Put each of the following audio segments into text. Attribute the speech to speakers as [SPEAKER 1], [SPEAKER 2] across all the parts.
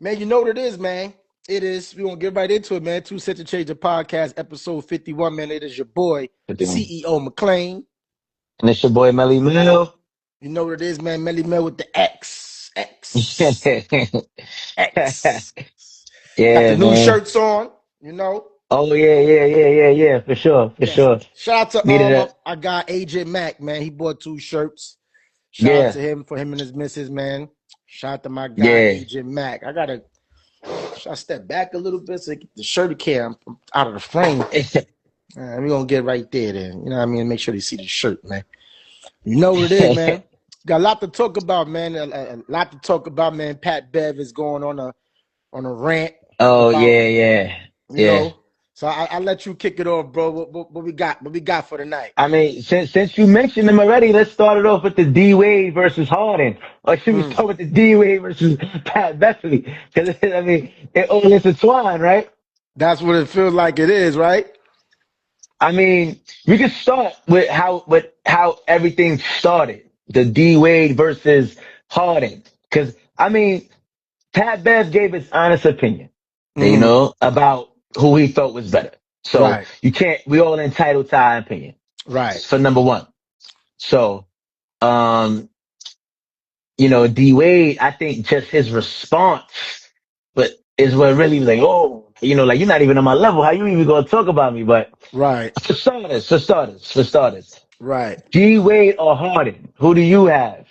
[SPEAKER 1] Man, you know what it is, man. It is. We're going to get right into it, man. Two Cents to Change the Podcast, episode 51, man. It is your boy,
[SPEAKER 2] But then,
[SPEAKER 1] CEO McLean.
[SPEAKER 2] and it's your boy Melly Mill.
[SPEAKER 1] You know what it is, man. Melly Mel with the X. X.
[SPEAKER 2] Yeah,
[SPEAKER 1] X. Got the new
[SPEAKER 2] man.
[SPEAKER 1] shirts on, you know.
[SPEAKER 2] Oh yeah, for sure, for
[SPEAKER 1] Yes.
[SPEAKER 2] sure.
[SPEAKER 1] Shout out to
[SPEAKER 2] Needed a
[SPEAKER 1] I got AJ Mack, man. He bought two shirts. Shout out
[SPEAKER 2] yeah,
[SPEAKER 1] to him for him and his missus, man. Shout out to my guy,
[SPEAKER 2] yeah.
[SPEAKER 1] AJ Mack. Should I step back a little bit so I get the shirt cam out of the frame? We're gonna get right there then. You know what I mean? Make sure they see the shirt, man. You know what it is, man. Got a lot to talk about, man. A lot to talk about, man. Pat Bev is going on a rant
[SPEAKER 2] Oh
[SPEAKER 1] about, you
[SPEAKER 2] yeah.
[SPEAKER 1] know. So I let you kick it off, bro. What we got? What we got for tonight?
[SPEAKER 2] I mean, since you mentioned him already, let's start it off with the D Wade versus Harden. Or should we
[SPEAKER 1] Mm.
[SPEAKER 2] start with the D Wade versus Pat Beverly? Because I mean, it all intertwined, right?
[SPEAKER 1] That's what it feels like it is, right?
[SPEAKER 2] I mean, we could start with how everything started. The D Wade versus Harden. Cause I mean, Pat Bev gave his honest opinion,
[SPEAKER 1] Mm.
[SPEAKER 2] about who he thought was better. So
[SPEAKER 1] Right,
[SPEAKER 2] we all entitled to our opinion.
[SPEAKER 1] right.
[SPEAKER 2] For number one. So, um, D Wade, I think just his response, but is what really was like, oh, like you're not even on my level. How you even gonna talk about me? But
[SPEAKER 1] Right,
[SPEAKER 2] for starters,
[SPEAKER 1] right.
[SPEAKER 2] D Wade or Harden, who do you have?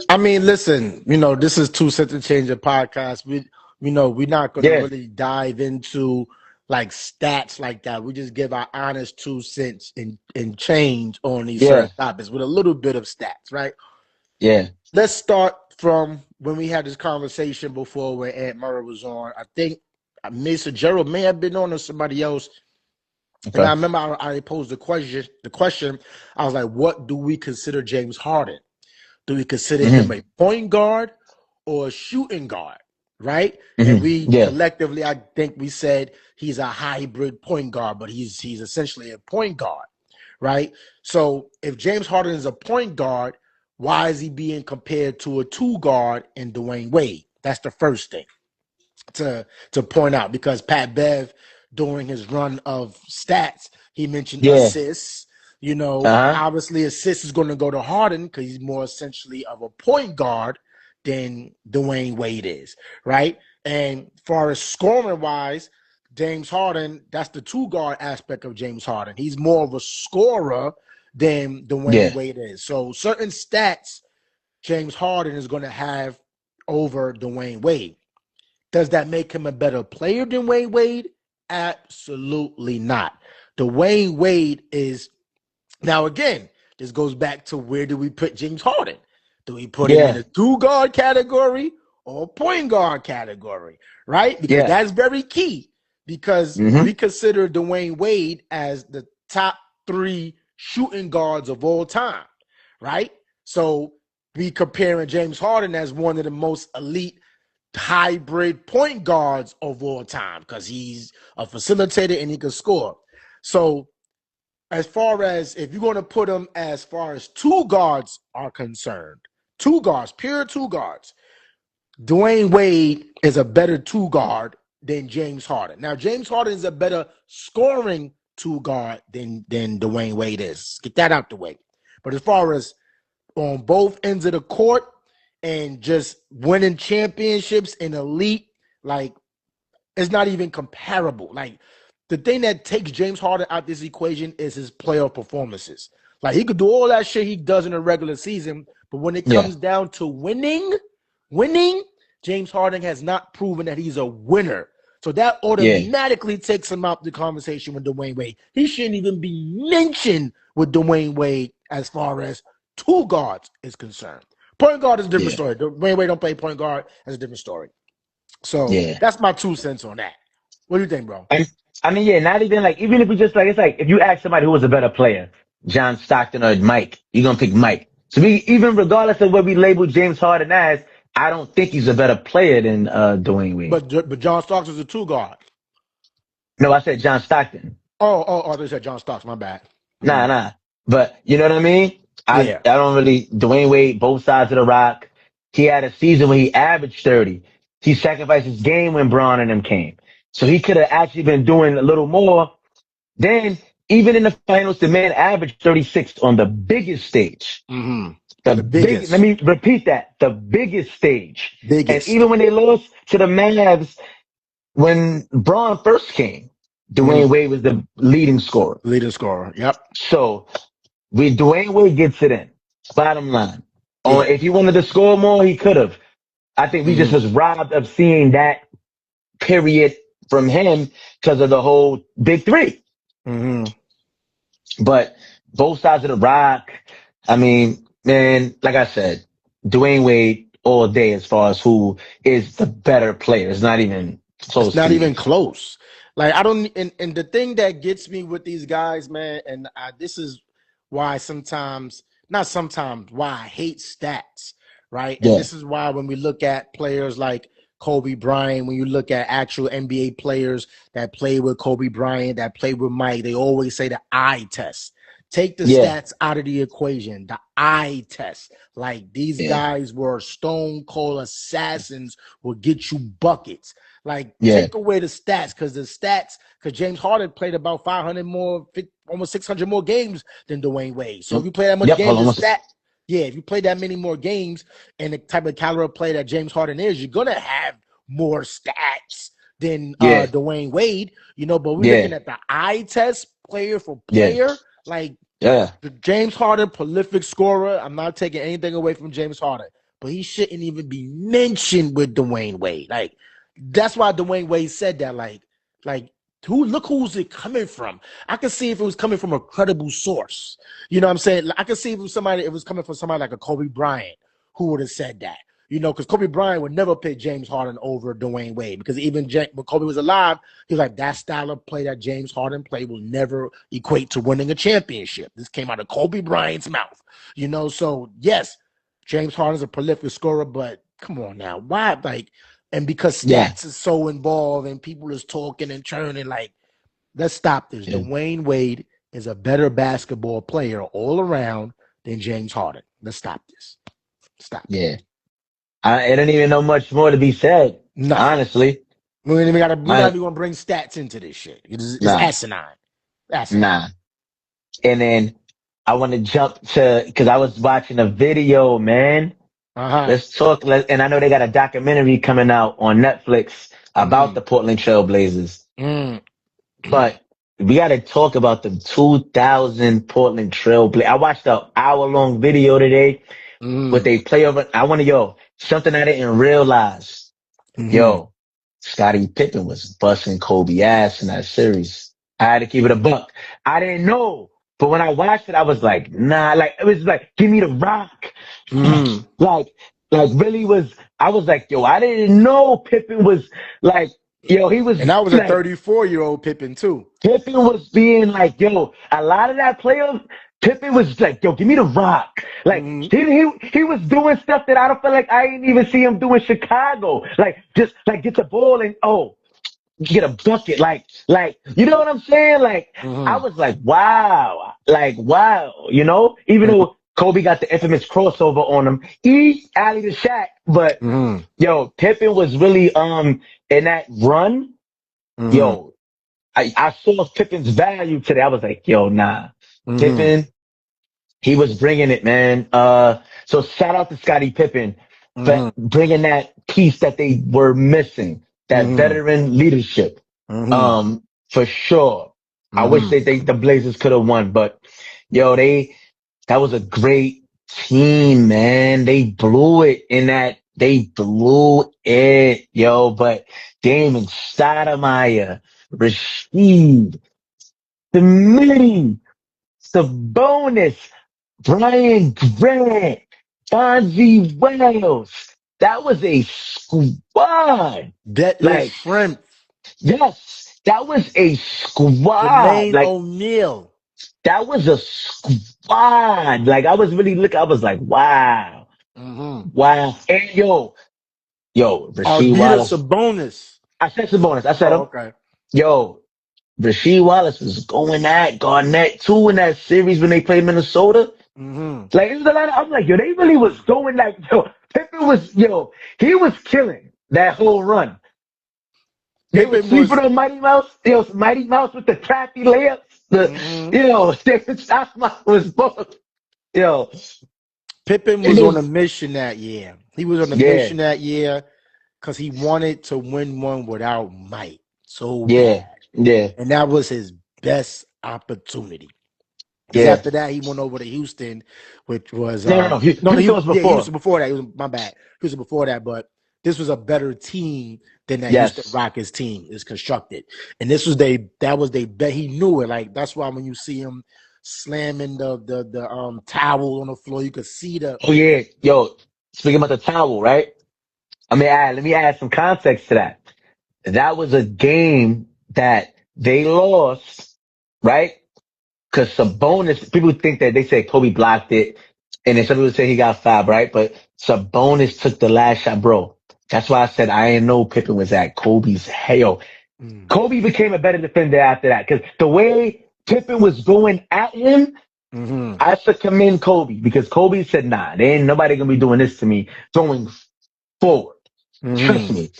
[SPEAKER 1] I mean, listen, this is Two Cents to Change the podcast. We're not going to
[SPEAKER 2] Yeah,
[SPEAKER 1] really dive into like stats like that. We just give our honest 2 cents and change on these
[SPEAKER 2] yeah,
[SPEAKER 1] certain topics with a little bit of stats, right?
[SPEAKER 2] yeah.
[SPEAKER 1] Let's start from when we had this conversation before when Aunt Murray was on. I think Mr. Gerald may have been on or somebody else. And I
[SPEAKER 2] Okay.
[SPEAKER 1] remember I posed the question. I was like, what do we consider James Harden? Do we consider him
[SPEAKER 2] Hmm.
[SPEAKER 1] a point guard or a shooting guard? Right? And we
[SPEAKER 2] Yeah,
[SPEAKER 1] collectively, I think we said he's a hybrid point guard, but he's essentially a point guard, right? So if James Harden is a point guard, why is he being compared to a two guard in Dwayne Wade? That's the first thing to point out because Pat Bev, during his run of stats, he mentioned
[SPEAKER 2] yeah.
[SPEAKER 1] assists.
[SPEAKER 2] Uh-huh.
[SPEAKER 1] Obviously, assists is going to go to Harden because he's more essentially of a point guard than Dwayne Wade is, right? And far as scoring wise, James Harden, that's the two guard aspect of James Harden. He's more of a scorer than Dwayne
[SPEAKER 2] Yeah,
[SPEAKER 1] Wade is. So certain stats James Harden is going to have over Dwayne Wade. Does that make him a better player than Dwayne Wade? Absolutely not. Dwayne Wade is now again. This goes back to where do we put James Harden? Do we put him in
[SPEAKER 2] yeah,
[SPEAKER 1] a two guard category or a point guard category? Right? Because
[SPEAKER 2] yeah.
[SPEAKER 1] that's very key. Because
[SPEAKER 2] Hmm.
[SPEAKER 1] we consider Dwayne Wade as the top three shooting guards of all time. Right? So we comparing James Harden as one of the most elite hybrid point guards of all time because he's a facilitator and he can score. So as far as if you're going to put him as far as two guards are concerned, two guards, pure two guards, Dwayne Wade is a better two guard than James Harden. Now, James Harden is a better scoring two guard than Dwayne Wade is. Get that out the way. But as far as on both ends of the court and just winning championships in elite, like it's not even comparable. Like the thing that takes James Harden out this equation is his playoff performances. Like he could do all that shit he does in a regular season, but when it
[SPEAKER 2] Yeah,
[SPEAKER 1] comes down to winning, James Harden has not proven that he's a winner. So that
[SPEAKER 2] yeah,
[SPEAKER 1] automatically takes him out the conversation with Dwayne Wade. He shouldn't even be mentioned with Dwayne Wade as far as two guards is concerned. Point guard is a different
[SPEAKER 2] yeah,
[SPEAKER 1] story. Dwayne Wade don't play point guard. That's a different story. So
[SPEAKER 2] yeah.
[SPEAKER 1] that's my 2 cents on that. What do you think, bro?
[SPEAKER 2] I, I mean, yeah, not even like, even if we just like, it's like, if you ask somebody who was a better player, John Stockton or Mike, you're going to pick Mike. So even regardless of what we label James Harden as, I don't think he's a better player than, Dwayne Wade.
[SPEAKER 1] But John Starks is a two guard.
[SPEAKER 2] No, I said John Stockton.
[SPEAKER 1] They said John Starks. My bad.
[SPEAKER 2] Nah, nah. But you know what I mean? I
[SPEAKER 1] Yeah.
[SPEAKER 2] don't really, Dwayne Wade, both sides of the rock. He had a season where he averaged 30. he sacrificed his game when Braun and them came. So he could have actually been doing a little more. Then, even in the finals, the man averaged 36 on the biggest stage.
[SPEAKER 1] Mm-hmm.
[SPEAKER 2] The
[SPEAKER 1] The
[SPEAKER 2] big, let
[SPEAKER 1] biggest.
[SPEAKER 2] me repeat that. The biggest stage. And
[SPEAKER 1] Biggest.
[SPEAKER 2] even when they lost to the Mavs, when Braun first came,
[SPEAKER 1] Mm-hmm.
[SPEAKER 2] Dwayne Wade was the leading scorer.
[SPEAKER 1] Leading scorer. Yep.
[SPEAKER 2] So we Dwayne Wade gets it in. Bottom line.
[SPEAKER 1] Yeah.
[SPEAKER 2] If he wanted to score more, he could have. I think we just
[SPEAKER 1] Mm-hmm.
[SPEAKER 2] was robbed of seeing that period from him because of the whole big three.
[SPEAKER 1] Mm-hmm.
[SPEAKER 2] But both sides of the rock, I mean, man, like I said, Dwayne Wade all day as far as who is the better player. It's not even
[SPEAKER 1] It's
[SPEAKER 2] close
[SPEAKER 1] not
[SPEAKER 2] to
[SPEAKER 1] even
[SPEAKER 2] me.
[SPEAKER 1] close. Like I don't, and the thing that gets me with these guys, man, and this is why sometimes, not sometimes, why I hate stats, right? And
[SPEAKER 2] Yeah,
[SPEAKER 1] this is why when we look at players like Kobe Bryant, when you look at actual NBA players that play with Kobe Bryant, that play with Mike, they always say the eye test. Take the
[SPEAKER 2] yeah,
[SPEAKER 1] stats out of the equation, the eye test. Like these
[SPEAKER 2] yeah,
[SPEAKER 1] guys were stone cold assassins, will get you buckets. Like,
[SPEAKER 2] yeah.
[SPEAKER 1] take away the stats because James Harden played about 500 more, almost 600 more games than Dwayne Wade. So if
[SPEAKER 2] Yep.
[SPEAKER 1] you play that much
[SPEAKER 2] Yep. Hold
[SPEAKER 1] games,
[SPEAKER 2] on
[SPEAKER 1] the
[SPEAKER 2] one second.
[SPEAKER 1] stat, yeah, if you play that many more games and the type of caliber of play that James Harden is, you're gonna have more stats than
[SPEAKER 2] Yeah,
[SPEAKER 1] Dwayne Wade. But we're looking
[SPEAKER 2] yeah,
[SPEAKER 1] at the eye test, player for
[SPEAKER 2] yeah,
[SPEAKER 1] player, like
[SPEAKER 2] yeah,
[SPEAKER 1] the James Harden, prolific scorer. I'm not taking anything away from James Harden, but he shouldn't even be mentioned with Dwayne Wade. Like that's why Dwayne Wade said that. Like look who's it coming from. I could see if it was coming from a credible source. You know what I'm saying? I could see if it was coming from somebody like a Kobe Bryant who would have said that. Because Kobe Bryant would never pick James Harden over Dwayne Wade because even when Kobe was alive, he was like, that style of play that James Harden played will never equate to winning a championship. This came out of Kobe Bryant's mouth. So yes, James Harden's a prolific scorer, but come on now. Why? Like, and because
[SPEAKER 2] yeah,
[SPEAKER 1] stats is so involved and people is talking and churning, like, let's stop this.
[SPEAKER 2] yeah,
[SPEAKER 1] Dwayne Wade is a better basketball player all around than James Harden. Let's stop this. Stop it.
[SPEAKER 2] yeah. I don't even know much more to be said.
[SPEAKER 1] Nothing.
[SPEAKER 2] Honestly,
[SPEAKER 1] We
[SPEAKER 2] I
[SPEAKER 1] gotta be gonna bring stats into this shit. It's
[SPEAKER 2] nah,
[SPEAKER 1] asinine. Asinine.
[SPEAKER 2] nah. And then I want to jump to because I was watching a video, man.
[SPEAKER 1] Uh-huh.
[SPEAKER 2] Let's talk. And I know they got a documentary coming out on Netflix about
[SPEAKER 1] Mm.
[SPEAKER 2] the Portland Trail Blazers.
[SPEAKER 1] Mm.
[SPEAKER 2] But we got to talk about the 2000 Portland Trail Blazers. I watched an hour-long video today with
[SPEAKER 1] Mm.
[SPEAKER 2] they play over. I want to, something I didn't realize.
[SPEAKER 1] Mm-hmm.
[SPEAKER 2] Yo, Scottie Pippen was busting Kobe ass in that series. I had to keep it a buck. I didn't know. But when I watched it, I was like, nah, like, it was like, give me the rock.
[SPEAKER 1] Mm.
[SPEAKER 2] like, really was, I was like, yo, I didn't know Pippen was like, he was
[SPEAKER 1] And that was a
[SPEAKER 2] like,
[SPEAKER 1] 34-year-old Pippen too.
[SPEAKER 2] Pippen was being like, yo, a lot of that player, Pippen was like, yo, give me the rock. Like,
[SPEAKER 1] Mm-hmm.
[SPEAKER 2] he was doing stuff that I don't feel like I didn't even see him do in Chicago. Like, just like get the ball and, get a bucket. Like, you know what I'm saying? Like, I
[SPEAKER 1] Mm-hmm.
[SPEAKER 2] was like, wow, even though Kobe got the infamous crossover on him, alley to Shaq, but
[SPEAKER 1] Mm-hmm.
[SPEAKER 2] yo, Pippen was really, in that run,
[SPEAKER 1] Mm-hmm.
[SPEAKER 2] yo, I saw Pippen's value today. I was like, yo, nah,
[SPEAKER 1] Mm-hmm.
[SPEAKER 2] Pippen, he was bringing it, man. So shout out to Scottie Pippen for
[SPEAKER 1] Mm-hmm.
[SPEAKER 2] bringing that piece that they were missing, that
[SPEAKER 1] Mm-hmm.
[SPEAKER 2] veteran leadership.
[SPEAKER 1] Mm-hmm.
[SPEAKER 2] For sure. I wish
[SPEAKER 1] Mm-hmm.
[SPEAKER 2] the Blazers could have won, but yo, that was a great team, man. They blew it, yo, but Damon Stoudemire, Rasheed, Smitty, Sabonis, Brian Grant, Fonzie Wells. That was a squad.
[SPEAKER 1] Deadlift
[SPEAKER 2] Like,
[SPEAKER 1] shrimp.
[SPEAKER 2] yes, that was a squad.
[SPEAKER 1] Jermaine
[SPEAKER 2] Like,
[SPEAKER 1] O'Neal.
[SPEAKER 2] that was a squad. Like, I was really looking, I was like, wow,
[SPEAKER 1] Mm-hmm.
[SPEAKER 2] wow. And Rasheed
[SPEAKER 1] Arvidas
[SPEAKER 2] Wallace.
[SPEAKER 1] Sabonis.
[SPEAKER 2] I said Sabonis. I said
[SPEAKER 1] Oh,
[SPEAKER 2] him.
[SPEAKER 1] okay.
[SPEAKER 2] Yo, Rasheed Wallace was going at Garnett too in that series when they played Minnesota.
[SPEAKER 1] Mm-hmm.
[SPEAKER 2] Like, it was a lot of, I'm like, yo, they really was going like, Pippen was, he was killing. that whole run. They were
[SPEAKER 1] Pippen
[SPEAKER 2] sleeping
[SPEAKER 1] was.
[SPEAKER 2] on Mighty Mouse. Mighty Mouse with the crappy layups.
[SPEAKER 1] Mhm.
[SPEAKER 2] Was both. Yo,
[SPEAKER 1] Pippen
[SPEAKER 2] it
[SPEAKER 1] was on a
[SPEAKER 2] was,
[SPEAKER 1] mission that year. He was on a
[SPEAKER 2] yeah,
[SPEAKER 1] mission that year because he wanted to win one without Mike so
[SPEAKER 2] yeah,
[SPEAKER 1] bad,
[SPEAKER 2] yeah,
[SPEAKER 1] and that was his best opportunity. Because
[SPEAKER 2] yeah.
[SPEAKER 1] after that, he went over to Houston, which was
[SPEAKER 2] No.
[SPEAKER 1] no,
[SPEAKER 2] Houston was before.
[SPEAKER 1] Houston before that. It was my bad. Houston before that, but this was a better team than that Houston
[SPEAKER 2] Yes.
[SPEAKER 1] Rockets team is constructed, and this was that was they bet he knew it. Like that's why when you see him slamming the towel on the floor, you could see the.
[SPEAKER 2] Oh yeah. Yo, speaking about the towel, right? Let me add some context to that. That was a game that they lost, right? Cause Sabonis, people think that they say Kobe blocked it, and then some people say he got fouled, right? But Sabonis took the last shot, bro. That's why I said I didn't know Pippen was at Kobe's hell.
[SPEAKER 1] Mm,
[SPEAKER 2] Kobe became a better defender after that, cause the way Pippen was going at him,
[SPEAKER 1] mm-hmm,
[SPEAKER 2] I should commend Kobe because Kobe said, nah, there ain't nobody gonna be doing this to me going forward. Trust
[SPEAKER 1] mm-hmm,
[SPEAKER 2] me.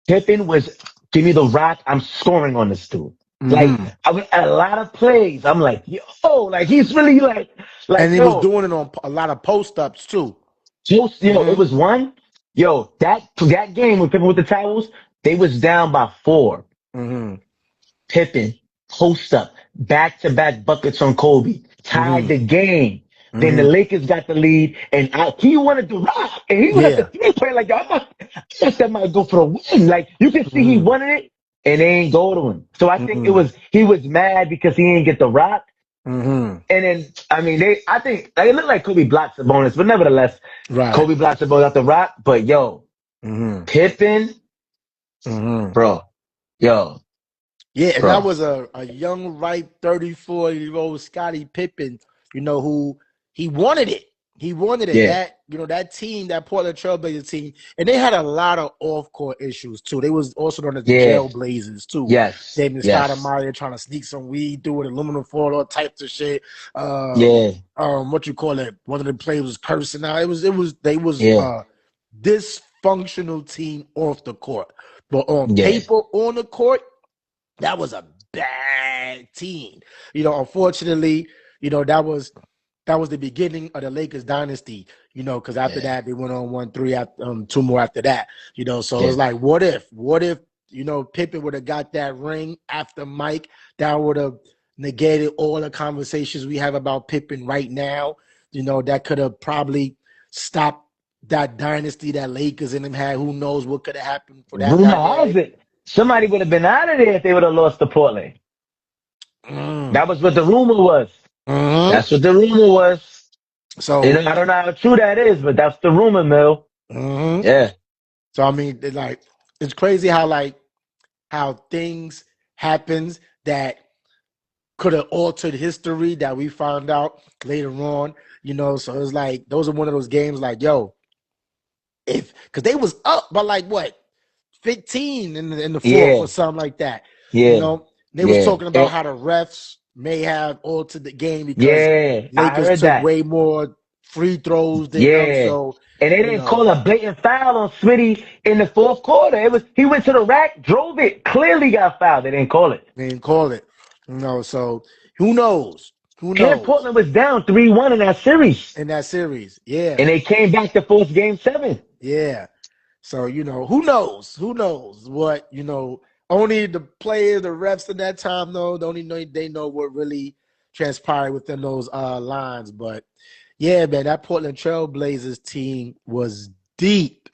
[SPEAKER 2] Pippen was, give me the rock. I'm scoring on this dude. Like,
[SPEAKER 1] mm-hmm.
[SPEAKER 2] a lot of plays, I'm like, yo, like he's really
[SPEAKER 1] And he was
[SPEAKER 2] yo,
[SPEAKER 1] doing it on a lot of post ups too.
[SPEAKER 2] it
[SPEAKER 1] Mm-hmm,
[SPEAKER 2] was one. Yo, that game with Pippen with the towels, they was down by 4.
[SPEAKER 1] mm-hmm,
[SPEAKER 2] Pippen, post up, back to back buckets on Kobe, tied
[SPEAKER 1] mm-hmm,
[SPEAKER 2] the game. Then the
[SPEAKER 1] mm-hmm.
[SPEAKER 2] Lakers got the lead, and he wanted to rock, and he wanted the
[SPEAKER 1] Yeah.
[SPEAKER 2] 3 point. Like, yo, I thought that might go for the win. Like, you can see he
[SPEAKER 1] Mm-hmm,
[SPEAKER 2] wanted it, and they ain't go to him. So I think
[SPEAKER 1] mm-hmm,
[SPEAKER 2] he was mad because he didn't get the rock.
[SPEAKER 1] mm-hmm.
[SPEAKER 2] And then, I think, like, it looked like Kobe blocked the bonus, but nevertheless,
[SPEAKER 1] Right.
[SPEAKER 2] Kobe blocked the bonus out the rock. But yo,
[SPEAKER 1] Mm-hmm,
[SPEAKER 2] Pippen,
[SPEAKER 1] mm-hmm.
[SPEAKER 2] bro, yo,
[SPEAKER 1] Yeah, and that
[SPEAKER 2] bro,
[SPEAKER 1] was a young, ripe 34-year-old Scottie Pippen, who he wanted it. He wanted it.
[SPEAKER 2] yeah,
[SPEAKER 1] That team, that Portland Trailblazers team, and they had a lot of off-court issues too. They was also known as the
[SPEAKER 2] yeah,
[SPEAKER 1] Jailblazers too.
[SPEAKER 2] yes,
[SPEAKER 1] Damon
[SPEAKER 2] yes,
[SPEAKER 1] Stoudemire trying to sneak some weed through with aluminum foil, all types of shit.
[SPEAKER 2] yeah,
[SPEAKER 1] What you call it? One of the players was cursing out. They was
[SPEAKER 2] yeah.
[SPEAKER 1] dysfunctional team off the court, but on
[SPEAKER 2] Yeah.
[SPEAKER 1] paper on the court that was a bad team. Unfortunately, that was the beginning of the Lakers dynasty. Because after
[SPEAKER 2] Yeah.
[SPEAKER 1] that they went on 1-3, two more after that. So
[SPEAKER 2] Yeah.
[SPEAKER 1] it's like, what if Pippen would have got that ring after Mike? That would have negated all the conversations we have about Pippen right now. That could have probably stopped that dynasty that Lakers and them had. Who knows what could have happened for that
[SPEAKER 2] Rumor has
[SPEAKER 1] dynamic?
[SPEAKER 2] it somebody would have been out of there if they would have lost to Portland.
[SPEAKER 1] Mm.
[SPEAKER 2] That was what the rumor was.
[SPEAKER 1] Mm-hmm.
[SPEAKER 2] That's what the rumor was.
[SPEAKER 1] So,
[SPEAKER 2] I don't know how true that is, but that's the rumor mill.
[SPEAKER 1] mm-hmm.
[SPEAKER 2] Yeah.
[SPEAKER 1] So I mean, it's crazy how things happens that could have altered history that we found out later on. So it's like those are one of those games like, yo, because they was up by like what 15 in the fourth or
[SPEAKER 2] Yeah.
[SPEAKER 1] something like that.
[SPEAKER 2] Yeah.
[SPEAKER 1] They was
[SPEAKER 2] Yeah.
[SPEAKER 1] talking about how the refs may have altered the game because
[SPEAKER 2] Yeah. I
[SPEAKER 1] Lakers
[SPEAKER 2] heard
[SPEAKER 1] took
[SPEAKER 2] that.
[SPEAKER 1] way more free throws than them.
[SPEAKER 2] Yeah.
[SPEAKER 1] So,
[SPEAKER 2] And they
[SPEAKER 1] you
[SPEAKER 2] didn't
[SPEAKER 1] know,
[SPEAKER 2] call a blatant foul on Smitty in the fourth quarter. He went to the rack, drove it, clearly got fouled. They didn't call it.
[SPEAKER 1] they didn't call it. So who knows? Who
[SPEAKER 2] And
[SPEAKER 1] knows
[SPEAKER 2] Portland was down 3-1 in that series.
[SPEAKER 1] in that series? Yeah,
[SPEAKER 2] And they came back to force game 7.
[SPEAKER 1] yeah. So who knows? Who knows what Only the players, the refs at that time know. They only know they know what really transpired within those lines. But yeah, man, that Portland Trailblazers team was deep,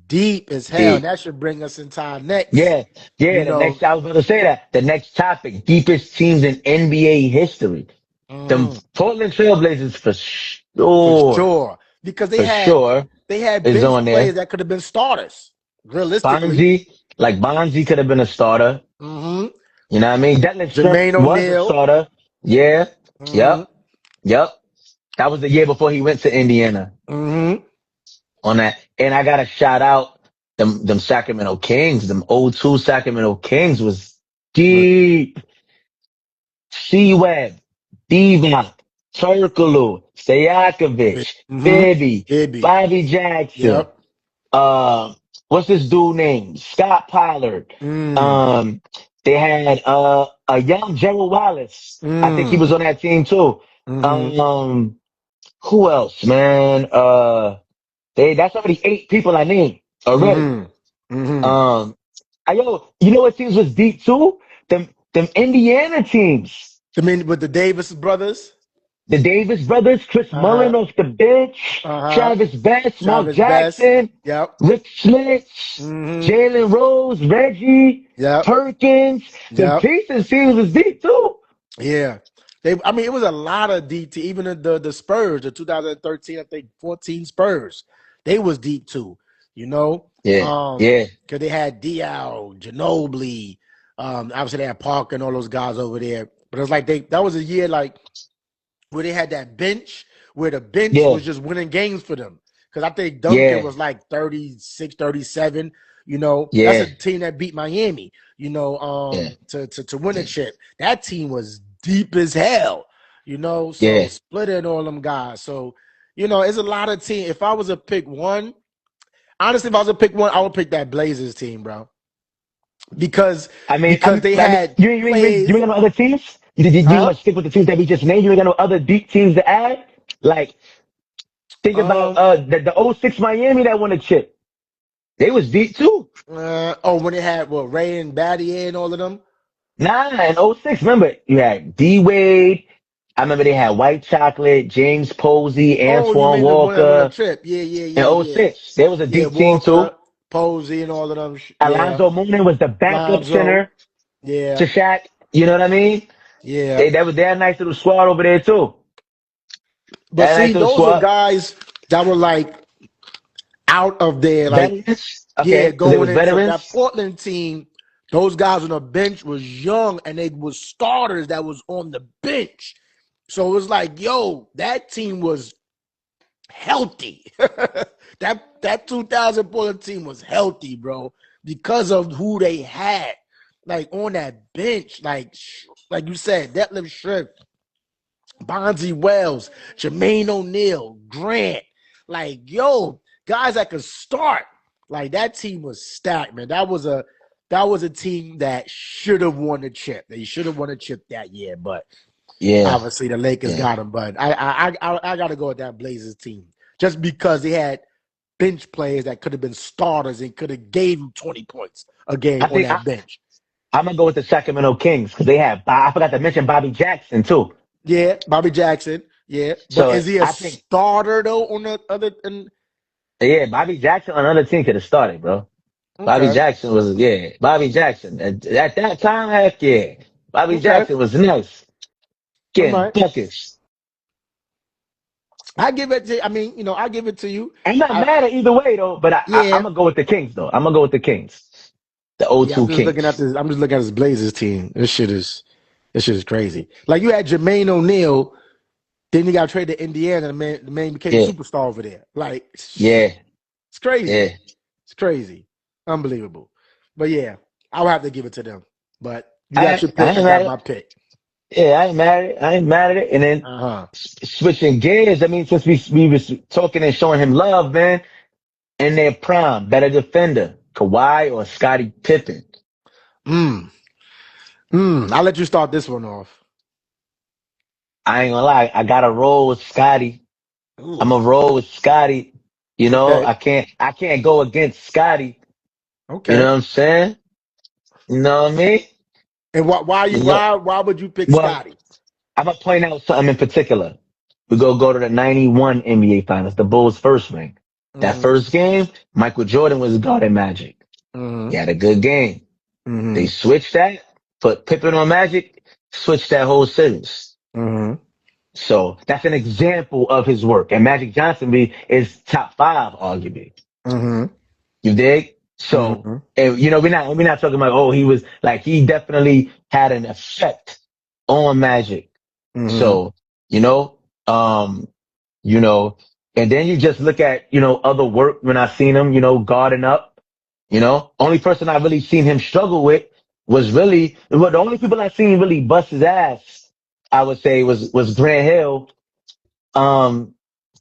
[SPEAKER 1] deep as hell. And
[SPEAKER 2] Deep.
[SPEAKER 1] that should bring us into our next.
[SPEAKER 2] Yeah. Yeah.
[SPEAKER 1] You know,
[SPEAKER 2] I was going to say that. The next topic, deepest teams in NBA history. The
[SPEAKER 1] mhm,
[SPEAKER 2] Portland Trailblazers
[SPEAKER 1] for sure because
[SPEAKER 2] for sure
[SPEAKER 1] they had
[SPEAKER 2] is
[SPEAKER 1] bench
[SPEAKER 2] on there.
[SPEAKER 1] players that could have been starters, realistically.
[SPEAKER 2] Bonzi could have been a starter.
[SPEAKER 1] Mm-hmm.
[SPEAKER 2] You know what I mean? Detlef Schrempf
[SPEAKER 1] Jermaine
[SPEAKER 2] was a
[SPEAKER 1] O'Neal.
[SPEAKER 2] starter. Yeah.
[SPEAKER 1] Mm-hmm.
[SPEAKER 2] Yep. Yep. That was the year before he went to Indiana
[SPEAKER 1] Mm-hmm.
[SPEAKER 2] on that. And I got to shout out them Sacramento Kings. Them '02 Sacramento Kings was deep. C-Web, Divac, Turkoglu, Stojakovic,
[SPEAKER 1] Mm-hmm.
[SPEAKER 2] Bibby,
[SPEAKER 1] Ibby.
[SPEAKER 2] Bobby Jackson,
[SPEAKER 1] Yep.
[SPEAKER 2] uh, what's this dude named? Scott Pollard.
[SPEAKER 1] Mm,
[SPEAKER 2] Um, they had a young Gerald Wallace. I think he was
[SPEAKER 1] mm,
[SPEAKER 2] on that team too.
[SPEAKER 1] mm-hmm,
[SPEAKER 2] Um, who else, man? That's already 8 people I named already.
[SPEAKER 1] mm-hmm, mm-hmm.
[SPEAKER 2] Um, yo, you know what teams was deep too? Them Indiana teams.
[SPEAKER 1] I mean, with the Davis brothers.
[SPEAKER 2] The Davis brothers, Chris
[SPEAKER 1] Uh-huh.
[SPEAKER 2] Mullin off the bench,
[SPEAKER 1] Uh-huh.
[SPEAKER 2] Travis Best, Mark
[SPEAKER 1] Travis Best.
[SPEAKER 2] Jackson,
[SPEAKER 1] Yep.
[SPEAKER 2] Rick Smits,
[SPEAKER 1] Mm-hmm.
[SPEAKER 2] Jalen Rose, Reggie,
[SPEAKER 1] Yep.
[SPEAKER 2] Perkins. The
[SPEAKER 1] Yep.
[SPEAKER 2] Pacers teams was deep too.
[SPEAKER 1] Yeah. I mean, it was a lot of DT. Even the Spurs, the 2013, I think 14 Spurs, they was deep too. You know,
[SPEAKER 2] Yeah, yeah,
[SPEAKER 1] because they had Dial, Ginobili, obviously they had Parker and all those guys over there. But it was like that was a year like where they had that bench, where the bench
[SPEAKER 2] yeah,
[SPEAKER 1] was just winning games for them. Because I think Duncan
[SPEAKER 2] yeah,
[SPEAKER 1] was like 36, 37. You know, that's a
[SPEAKER 2] yeah,
[SPEAKER 1] team that beat Miami,
[SPEAKER 2] yeah,
[SPEAKER 1] to win a
[SPEAKER 2] yeah,
[SPEAKER 1] chip. That team was deep as hell, so
[SPEAKER 2] yeah.
[SPEAKER 1] splitting all them guys. So, it's a lot of team. If I was to pick one, honestly, if I was to pick one, I would pick that Blazers team, bro. Because they
[SPEAKER 2] I mean,
[SPEAKER 1] had
[SPEAKER 2] you
[SPEAKER 1] plays,
[SPEAKER 2] ain't got no other teams. You
[SPEAKER 1] huh?
[SPEAKER 2] gonna stick with the teams that we just named. You ain't got no other deep teams to add. Like, think about
[SPEAKER 1] Um,
[SPEAKER 2] the '06 Miami that won a chip. They was deep too.
[SPEAKER 1] when they had Ray and Battier and all of them.
[SPEAKER 2] Nah, in '06, remember, you had D Wade. I remember they had White Chocolate, James Posey,
[SPEAKER 1] Oh, you
[SPEAKER 2] Antoine
[SPEAKER 1] mean the one that won a
[SPEAKER 2] Walker.
[SPEAKER 1] trip? Yeah, yeah,
[SPEAKER 2] In
[SPEAKER 1] yeah, yeah.
[SPEAKER 2] '06, there was a
[SPEAKER 1] Yeah,
[SPEAKER 2] deep team too.
[SPEAKER 1] Walker, Posey, and all of them. Yeah,
[SPEAKER 2] Alonzo Mourning was the backup
[SPEAKER 1] Lonzo.
[SPEAKER 2] center
[SPEAKER 1] Yeah,
[SPEAKER 2] to Shaq. You know what I mean?
[SPEAKER 1] yeah.
[SPEAKER 2] That was their nice little squad over there too.
[SPEAKER 1] But
[SPEAKER 2] That
[SPEAKER 1] see,
[SPEAKER 2] nice little
[SPEAKER 1] those were
[SPEAKER 2] squad.
[SPEAKER 1] guys that were like out of there, like,
[SPEAKER 2] Veterans.
[SPEAKER 1] yeah,
[SPEAKER 2] Okay, because they
[SPEAKER 1] going
[SPEAKER 2] was
[SPEAKER 1] into that
[SPEAKER 2] veterans.
[SPEAKER 1] Portland team. Those guys on the bench was young, and they was starters that was on the bench. So it was like, yo, that team was healthy. that 2000 Portland team was healthy, bro, because of who they had, like on that bench, like you said, Detlef Schrempf, Bonzi Wells, Jermaine O'Neal, Grant, like yo, guys that could start. Like that team was stacked, man. That was a team that should have won the chip. They should have won a chip that year, but
[SPEAKER 2] Yeah,
[SPEAKER 1] obviously the Lakers
[SPEAKER 2] yeah.
[SPEAKER 1] got them. But I got to go with that Blazers team just because they had bench players that could have been starters and could have gave them 20 points a game
[SPEAKER 2] I
[SPEAKER 1] on
[SPEAKER 2] think
[SPEAKER 1] that bench.
[SPEAKER 2] I'm gonna go with the Sacramento Kings because they have. I forgot to mention Bobby Jackson too.
[SPEAKER 1] Yeah, Bobby Jackson. Yeah, but
[SPEAKER 2] So
[SPEAKER 1] is he a
[SPEAKER 2] I think,
[SPEAKER 1] starter though on the other? And
[SPEAKER 2] yeah, Bobby Jackson on another team could have started, bro. Bobby
[SPEAKER 1] okay,
[SPEAKER 2] Jackson was, yeah, Bobby Jackson. At that time, heck yeah. Bobby
[SPEAKER 1] okay,
[SPEAKER 2] Jackson was nice.
[SPEAKER 1] all
[SPEAKER 2] Getting
[SPEAKER 1] right.
[SPEAKER 2] buckets.
[SPEAKER 1] I give it to. I mean, I give it to you.
[SPEAKER 2] I'm not
[SPEAKER 1] I
[SPEAKER 2] mad at either way though, but I'm
[SPEAKER 1] Yeah,
[SPEAKER 2] gonna go with the Kings though. I'm gonna go with the Kings. The
[SPEAKER 1] yeah. I'm
[SPEAKER 2] O2
[SPEAKER 1] just looking at
[SPEAKER 2] Kings.
[SPEAKER 1] this. I'm just looking at this Blazers team. This shit is crazy. Like you had Jermaine O'Neal. Then he got traded to Indiana. The man became a
[SPEAKER 2] Yeah,
[SPEAKER 1] superstar over there. Like,
[SPEAKER 2] yeah,
[SPEAKER 1] it's crazy.
[SPEAKER 2] yeah.
[SPEAKER 1] It's crazy. Unbelievable. But yeah, I would have to give it to them. But you got your
[SPEAKER 2] I
[SPEAKER 1] pick. I
[SPEAKER 2] ain't mad
[SPEAKER 1] got
[SPEAKER 2] at
[SPEAKER 1] my
[SPEAKER 2] it.
[SPEAKER 1] pick.
[SPEAKER 2] Yeah, I ain't mad at it. I ain't mad at it. And then
[SPEAKER 1] Uh-huh.
[SPEAKER 2] switching gears, I mean, since we was talking and showing him love, man, in their prime, better defender, Kawhi or Scottie Pippen.
[SPEAKER 1] Mm. I'll let you start this one off.
[SPEAKER 2] I ain't gonna lie, I gotta roll with Scotty. I'm
[SPEAKER 1] Ooh.
[SPEAKER 2] a roll with Scotty. You know,
[SPEAKER 1] Okay.
[SPEAKER 2] I can't go against Scotty. You know
[SPEAKER 1] Okay.
[SPEAKER 2] what I'm saying? You know what I mean?
[SPEAKER 1] And why you
[SPEAKER 2] You know,
[SPEAKER 1] why would you pick
[SPEAKER 2] well,
[SPEAKER 1] Scotty?
[SPEAKER 2] I'm gonna point out something in particular. We go to the 91 NBA finals, the Bulls first ring. That
[SPEAKER 1] Mm-hmm.
[SPEAKER 2] first game, Michael Jordan was guarding Magic. He
[SPEAKER 1] Mm-hmm.
[SPEAKER 2] had a good game. They
[SPEAKER 1] Mm-hmm.
[SPEAKER 2] switched that, put Pippen on Magic, switched that whole series.
[SPEAKER 1] Mm-hmm.
[SPEAKER 2] So that's an example of his work. And Magic Johnson is top five, arguably.
[SPEAKER 1] Mm-hmm.
[SPEAKER 2] You dig? So,
[SPEAKER 1] Mm-hmm.
[SPEAKER 2] and, we're not talking about, oh, he definitely had an effect on Magic.
[SPEAKER 1] Mm-hmm.
[SPEAKER 2] So, you know, um, you know, and then you just look at, other work when I seen him, guarding up, only person I really seen him struggle with was really, well, the only people I seen really bust his ass, I would say was Grant Hill. Um,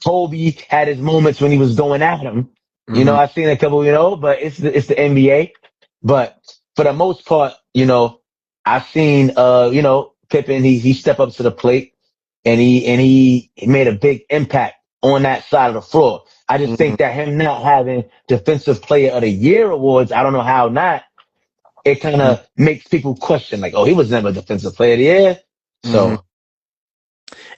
[SPEAKER 2] Kobe had his moments when he was going at him,
[SPEAKER 1] Hmm.
[SPEAKER 2] I've seen a couple, but it's the NBA. But for the most part, I've seen, Pippen, he stepped up to the plate and he made a big impact on that side of the floor. I just
[SPEAKER 1] Hmm.
[SPEAKER 2] think that him not having defensive player of the year awards, I don't know how not, it kind of makes people question like, oh, he was never defensive player of the year.
[SPEAKER 1] Hmm.
[SPEAKER 2] So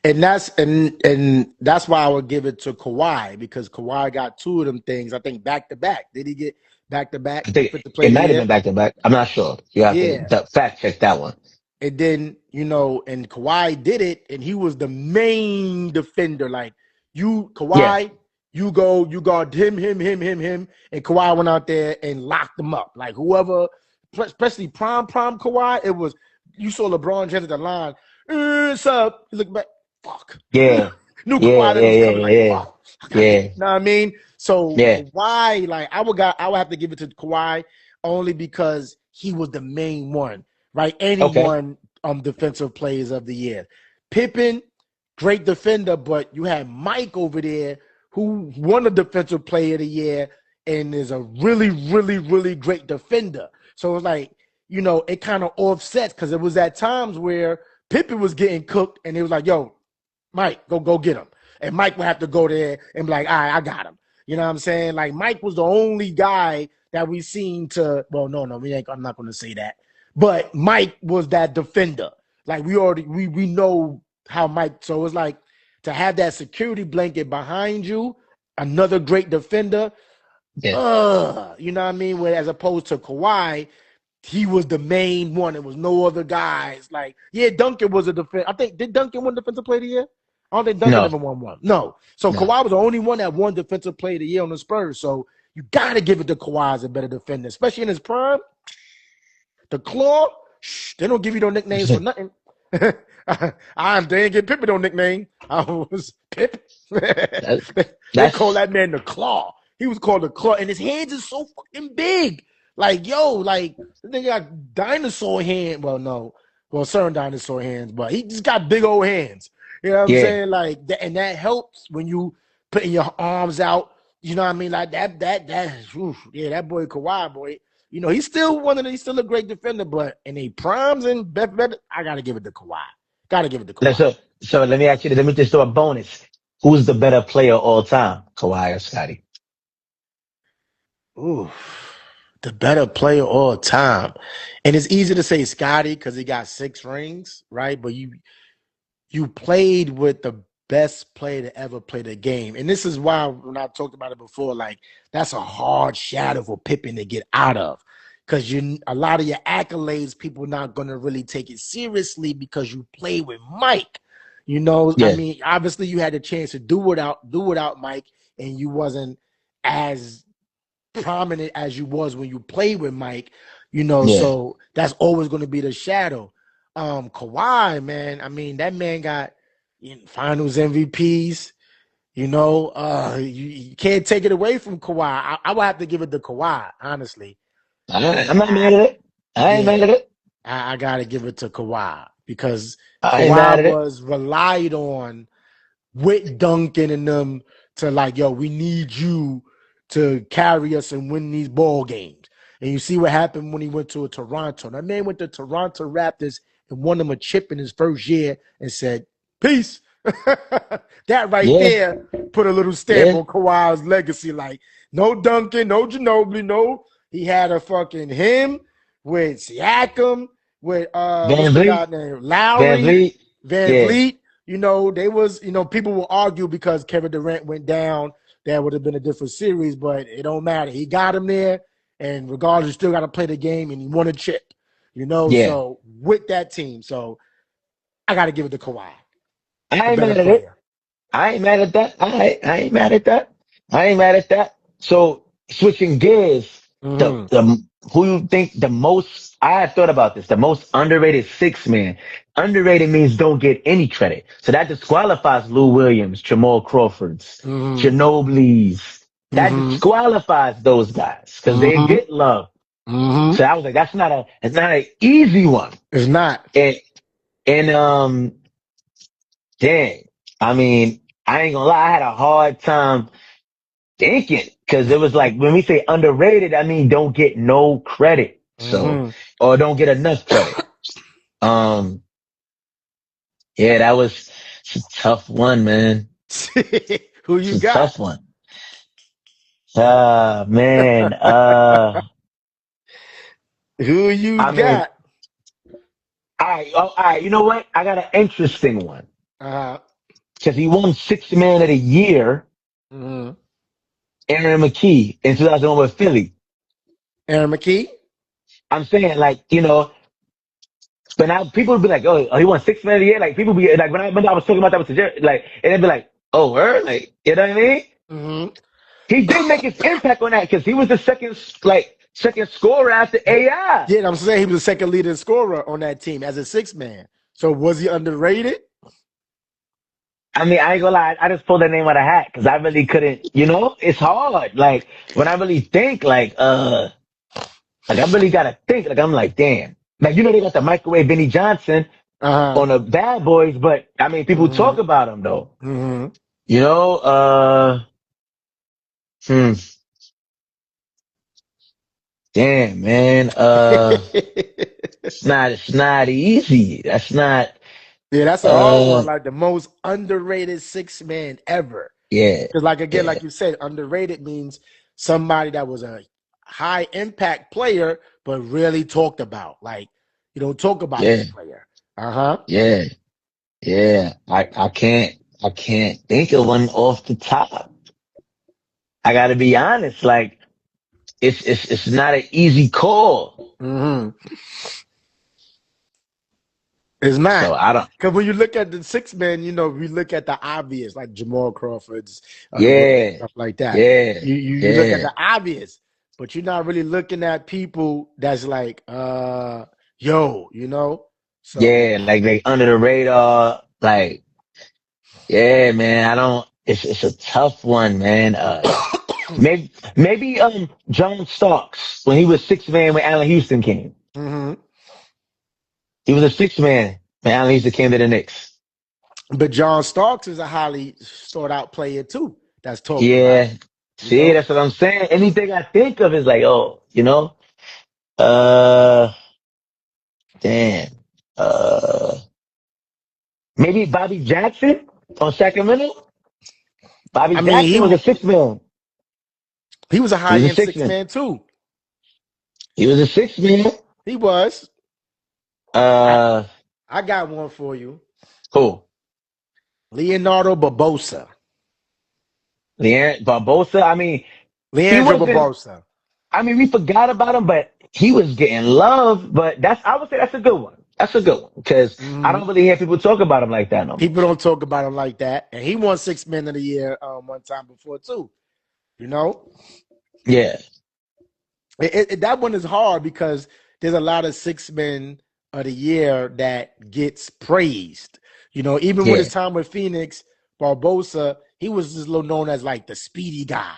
[SPEAKER 1] And that's why I would give it to Kawhi, because Kawhi got two of them things. I think back to back. Did he get back to back
[SPEAKER 2] I think
[SPEAKER 1] defensive player
[SPEAKER 2] it
[SPEAKER 1] of the
[SPEAKER 2] might have
[SPEAKER 1] year?
[SPEAKER 2] been back to back. I'm not sure. You have to
[SPEAKER 1] Yeah.
[SPEAKER 2] fact check that one.
[SPEAKER 1] And then, and Kawhi did it, and he was the main defender. Like,
[SPEAKER 2] Yeah.
[SPEAKER 1] Kawhi, you guard him, and Kawhi went out there and locked them up. Like, whoever, especially prime Kawhi, it was, you saw LeBron James at the line, "What's up?" He looked back, fuck.
[SPEAKER 2] Yeah.
[SPEAKER 1] Knew
[SPEAKER 2] Yeah.
[SPEAKER 1] Kawhi that
[SPEAKER 2] Yeah.
[SPEAKER 1] was
[SPEAKER 2] Yeah.
[SPEAKER 1] coming, like,
[SPEAKER 2] Yeah.
[SPEAKER 1] fuck, I gotta get,
[SPEAKER 2] Yeah.
[SPEAKER 1] you know what I mean? So
[SPEAKER 2] Yeah.
[SPEAKER 1] Kawhi, like, I would have to give it to Kawhi only because he was the main one, right? And he
[SPEAKER 2] Okay.
[SPEAKER 1] won defensive players of the year. Pippen, great defender, but you had Mike over there who won the defensive player of the year and is a really, really, really great defender. So it's like, it kind of offsets, because it was at times where Pippen was getting cooked and it was like, yo, Mike, go get him. And Mike would have to go there and be like, all right, I got him. You know what I'm saying? Like, Mike was the only guy that we seen to, well, no, I'm not going to say that. But Mike was that defender. Like, we know how Mike, so it's like to have that security blanket behind you, another great defender,
[SPEAKER 2] Yeah.
[SPEAKER 1] you know what I mean? Where as opposed to Kawhi, he was the main one. There was no other guys. Like, yeah, Duncan was a defense. I think, did Duncan win defensive player of the year? I don't think Duncan
[SPEAKER 2] No.
[SPEAKER 1] ever won one. No. So
[SPEAKER 2] No.
[SPEAKER 1] Kawhi was the only one that won defensive player of the year on the Spurs. So you gotta give it to Kawhi as a better defender, especially in his prime. The claw, they don't give you no nicknames for nothing. They ain't get Pippen no nickname. I was Pip.
[SPEAKER 2] That,
[SPEAKER 1] They call
[SPEAKER 2] that's
[SPEAKER 1] that man the claw. He was called the claw, and his hands is so fucking big. Like, yo, like, they got dinosaur hand. Well, no, well, certain dinosaur hands, but he just got big old hands. You know what I'm
[SPEAKER 2] yeah.
[SPEAKER 1] saying? Like, and that helps when you putting your arms out. You know what I mean? Like yeah, that boy Kawhi, boy. He's still he's still a great defender, but in a primes and better, I gotta give it to Kawhi. Gotta give it to Kawhi.
[SPEAKER 2] So let me ask you this. Let me just throw a bonus. Who's the better player all time? Kawhi or Scotty?
[SPEAKER 1] Ooh, the better player all time. And it's easy to say Scotty because he got 6 rings, right? But you played with the best player to ever play the game. And this is why, when I talked about it before, like, that's a hard shadow for Pippen to get out of. Because a lot of your accolades, people are not going to really take it seriously because you play with Mike. I
[SPEAKER 2] Yeah.
[SPEAKER 1] mean, obviously you had the chance to do without Mike, and you wasn't as prominent as you was when you played with Mike,
[SPEAKER 2] Yeah.
[SPEAKER 1] so that's always going to be the shadow. Kawhi, man, I mean, that man got finals MVPs, you can't take it away from Kawhi. I would have to give it to Kawhi, honestly.
[SPEAKER 2] I'm not mad at it. I ain't mad
[SPEAKER 1] Yeah,
[SPEAKER 2] at it.
[SPEAKER 1] I got to give it to Kawhi because
[SPEAKER 2] I ain't mad
[SPEAKER 1] Kawhi
[SPEAKER 2] at it.
[SPEAKER 1] was relied on with Duncan and them to, like, yo, we need you to carry us and win these ball games. And you see what happened when he went to Toronto. That man went to Toronto Raptors and won them a chip in his first year and said, peace. That right
[SPEAKER 2] Yeah.
[SPEAKER 1] there put a little stamp
[SPEAKER 2] Yeah.
[SPEAKER 1] on Kawhi's legacy. Like, no Duncan, no Ginobili, no. He had a fucking him with Siakam, with what's
[SPEAKER 2] Van
[SPEAKER 1] the
[SPEAKER 2] Vliet.
[SPEAKER 1] guy named
[SPEAKER 2] Van
[SPEAKER 1] Lowry,
[SPEAKER 2] Vliet.
[SPEAKER 1] Van
[SPEAKER 2] Yeah.
[SPEAKER 1] Vliet. They was, people will argue because Kevin Durant went down, that would have been a different series, but it don't matter. He got him there, and regardless, you still got to play the game, and he won a chip,
[SPEAKER 2] Yeah.
[SPEAKER 1] so with that team. So I got to give it to Kawhi, the
[SPEAKER 2] I ain't
[SPEAKER 1] better
[SPEAKER 2] mad at it.
[SPEAKER 1] player.
[SPEAKER 2] I ain't mad at that. I ain't mad at that. I ain't mad at that. So switching gears,
[SPEAKER 1] Mm-hmm.
[SPEAKER 2] the who you think the most? I had thought about this. The most underrated six man. Underrated means don't get any credit. So that disqualifies Lou Williams, Jamal Crawford's,
[SPEAKER 1] Mm-hmm.
[SPEAKER 2] Ginobili's. That
[SPEAKER 1] Mm-hmm.
[SPEAKER 2] disqualifies those guys because they
[SPEAKER 1] Mm-hmm.
[SPEAKER 2] get love.
[SPEAKER 1] Mm-hmm.
[SPEAKER 2] So I was like, it's not an easy one.
[SPEAKER 1] It's not.
[SPEAKER 2] And and dang, I mean, I ain't gonna lie, I had a hard time thinking because it was like when we say underrated, I mean don't get no credit. So
[SPEAKER 1] Mm-hmm.
[SPEAKER 2] or don't get enough credit. Um, yeah, that was it's a tough one, man.
[SPEAKER 1] Who
[SPEAKER 2] It's
[SPEAKER 1] you
[SPEAKER 2] a
[SPEAKER 1] got?
[SPEAKER 2] tough one. Man.
[SPEAKER 1] Who you
[SPEAKER 2] I mean,
[SPEAKER 1] got?
[SPEAKER 2] all right. You know what? I got an interesting one
[SPEAKER 1] Uh-huh.
[SPEAKER 2] because he won Sixth Man of the Year,
[SPEAKER 1] Mm-hmm.
[SPEAKER 2] Aaron McKee in 2001 with Philly.
[SPEAKER 1] Aaron McKee?
[SPEAKER 2] I'm saying like, but now people would be like, oh, he won Sixth Man of the Year. Like people be like, when I was talking about that with Jerry, like, and they'd be like, oh, word? Like, you know what I mean?
[SPEAKER 1] Mm-hmm.
[SPEAKER 2] He did make his impact on that because he was the second scorer after AI.
[SPEAKER 1] Yeah, I'm saying he was the second leading scorer on that team as a six man. So was he underrated?
[SPEAKER 2] I mean, I ain't gonna lie. I just pulled that name out of hat because I really couldn't, it's hard. Like when I really think like I really gotta think. Like I'm like, damn. Like, they got the microwave Benny Johnson
[SPEAKER 1] Uh-huh.
[SPEAKER 2] on the Bad Boys, but I mean, people
[SPEAKER 1] Mm-hmm.
[SPEAKER 2] talk about him though.
[SPEAKER 1] Mm-hmm.
[SPEAKER 2] You know, hmm, damn, man. It's not easy. That's not,
[SPEAKER 1] Yeah, that's a hard
[SPEAKER 2] uh,
[SPEAKER 1] one. Like the most underrated six man ever.
[SPEAKER 2] yeah,
[SPEAKER 1] Because, like again,
[SPEAKER 2] yeah,
[SPEAKER 1] like you said, underrated means somebody that was a high impact player, but really talked about. Like you don't talk about
[SPEAKER 2] yeah,
[SPEAKER 1] that player. Uh huh.
[SPEAKER 2] yeah, yeah. I can't think of one off the top. I gotta be honest. Like, it's not an easy call.
[SPEAKER 1] Mm-hmm. It's not.
[SPEAKER 2] So I don't,
[SPEAKER 1] Because when you look at the six men, we look at the obvious, like Jamal Crawford's,
[SPEAKER 2] yeah,
[SPEAKER 1] stuff like that.
[SPEAKER 2] yeah,
[SPEAKER 1] You look at
[SPEAKER 2] yeah.
[SPEAKER 1] the obvious, but you're not really looking at people that's like, yo, So
[SPEAKER 2] Yeah, like they under the radar. Like, yeah, man. I don't. It's a tough one, man. Maybe John Starks when he was six man when Allen Houston came.
[SPEAKER 1] hmm
[SPEAKER 2] He was a six man when Allen Houston came to the Knicks.
[SPEAKER 1] But John Starks is a highly sought out player too. That's talked about.
[SPEAKER 2] Yeah.
[SPEAKER 1] You
[SPEAKER 2] See,
[SPEAKER 1] know,
[SPEAKER 2] that's what I'm saying. Anything I think of is like, oh, uh, damn. Uh, maybe Bobby Jackson on Sacramento. Bobby
[SPEAKER 1] I mean,
[SPEAKER 2] Jackson was a six man.
[SPEAKER 1] he was a
[SPEAKER 2] He
[SPEAKER 1] high
[SPEAKER 2] was a
[SPEAKER 1] end
[SPEAKER 2] six
[SPEAKER 1] six
[SPEAKER 2] man.
[SPEAKER 1] man too.
[SPEAKER 2] He was a six man.
[SPEAKER 1] He was. I
[SPEAKER 2] Uh,
[SPEAKER 1] I got one for you,
[SPEAKER 2] Who?
[SPEAKER 1] Leonardo Barbosa.
[SPEAKER 2] Leandro Barbosa. I mean, he
[SPEAKER 1] Leandro
[SPEAKER 2] wasn't.
[SPEAKER 1] Barbosa.
[SPEAKER 2] I mean, we forgot about him, but he was getting love. But I would say that's a good one. That's a good one because I
[SPEAKER 1] hmm
[SPEAKER 2] don't really hear people talk about him like that no more.
[SPEAKER 1] People don't talk about him like that, and he won six men of the year one time before too. You know,
[SPEAKER 2] Yeah,
[SPEAKER 1] that one is hard because there's a lot of six men of the year that gets praised. Even with
[SPEAKER 2] yeah,
[SPEAKER 1] his time with Phoenix, Barbosa, he was just little known as like the speedy guy.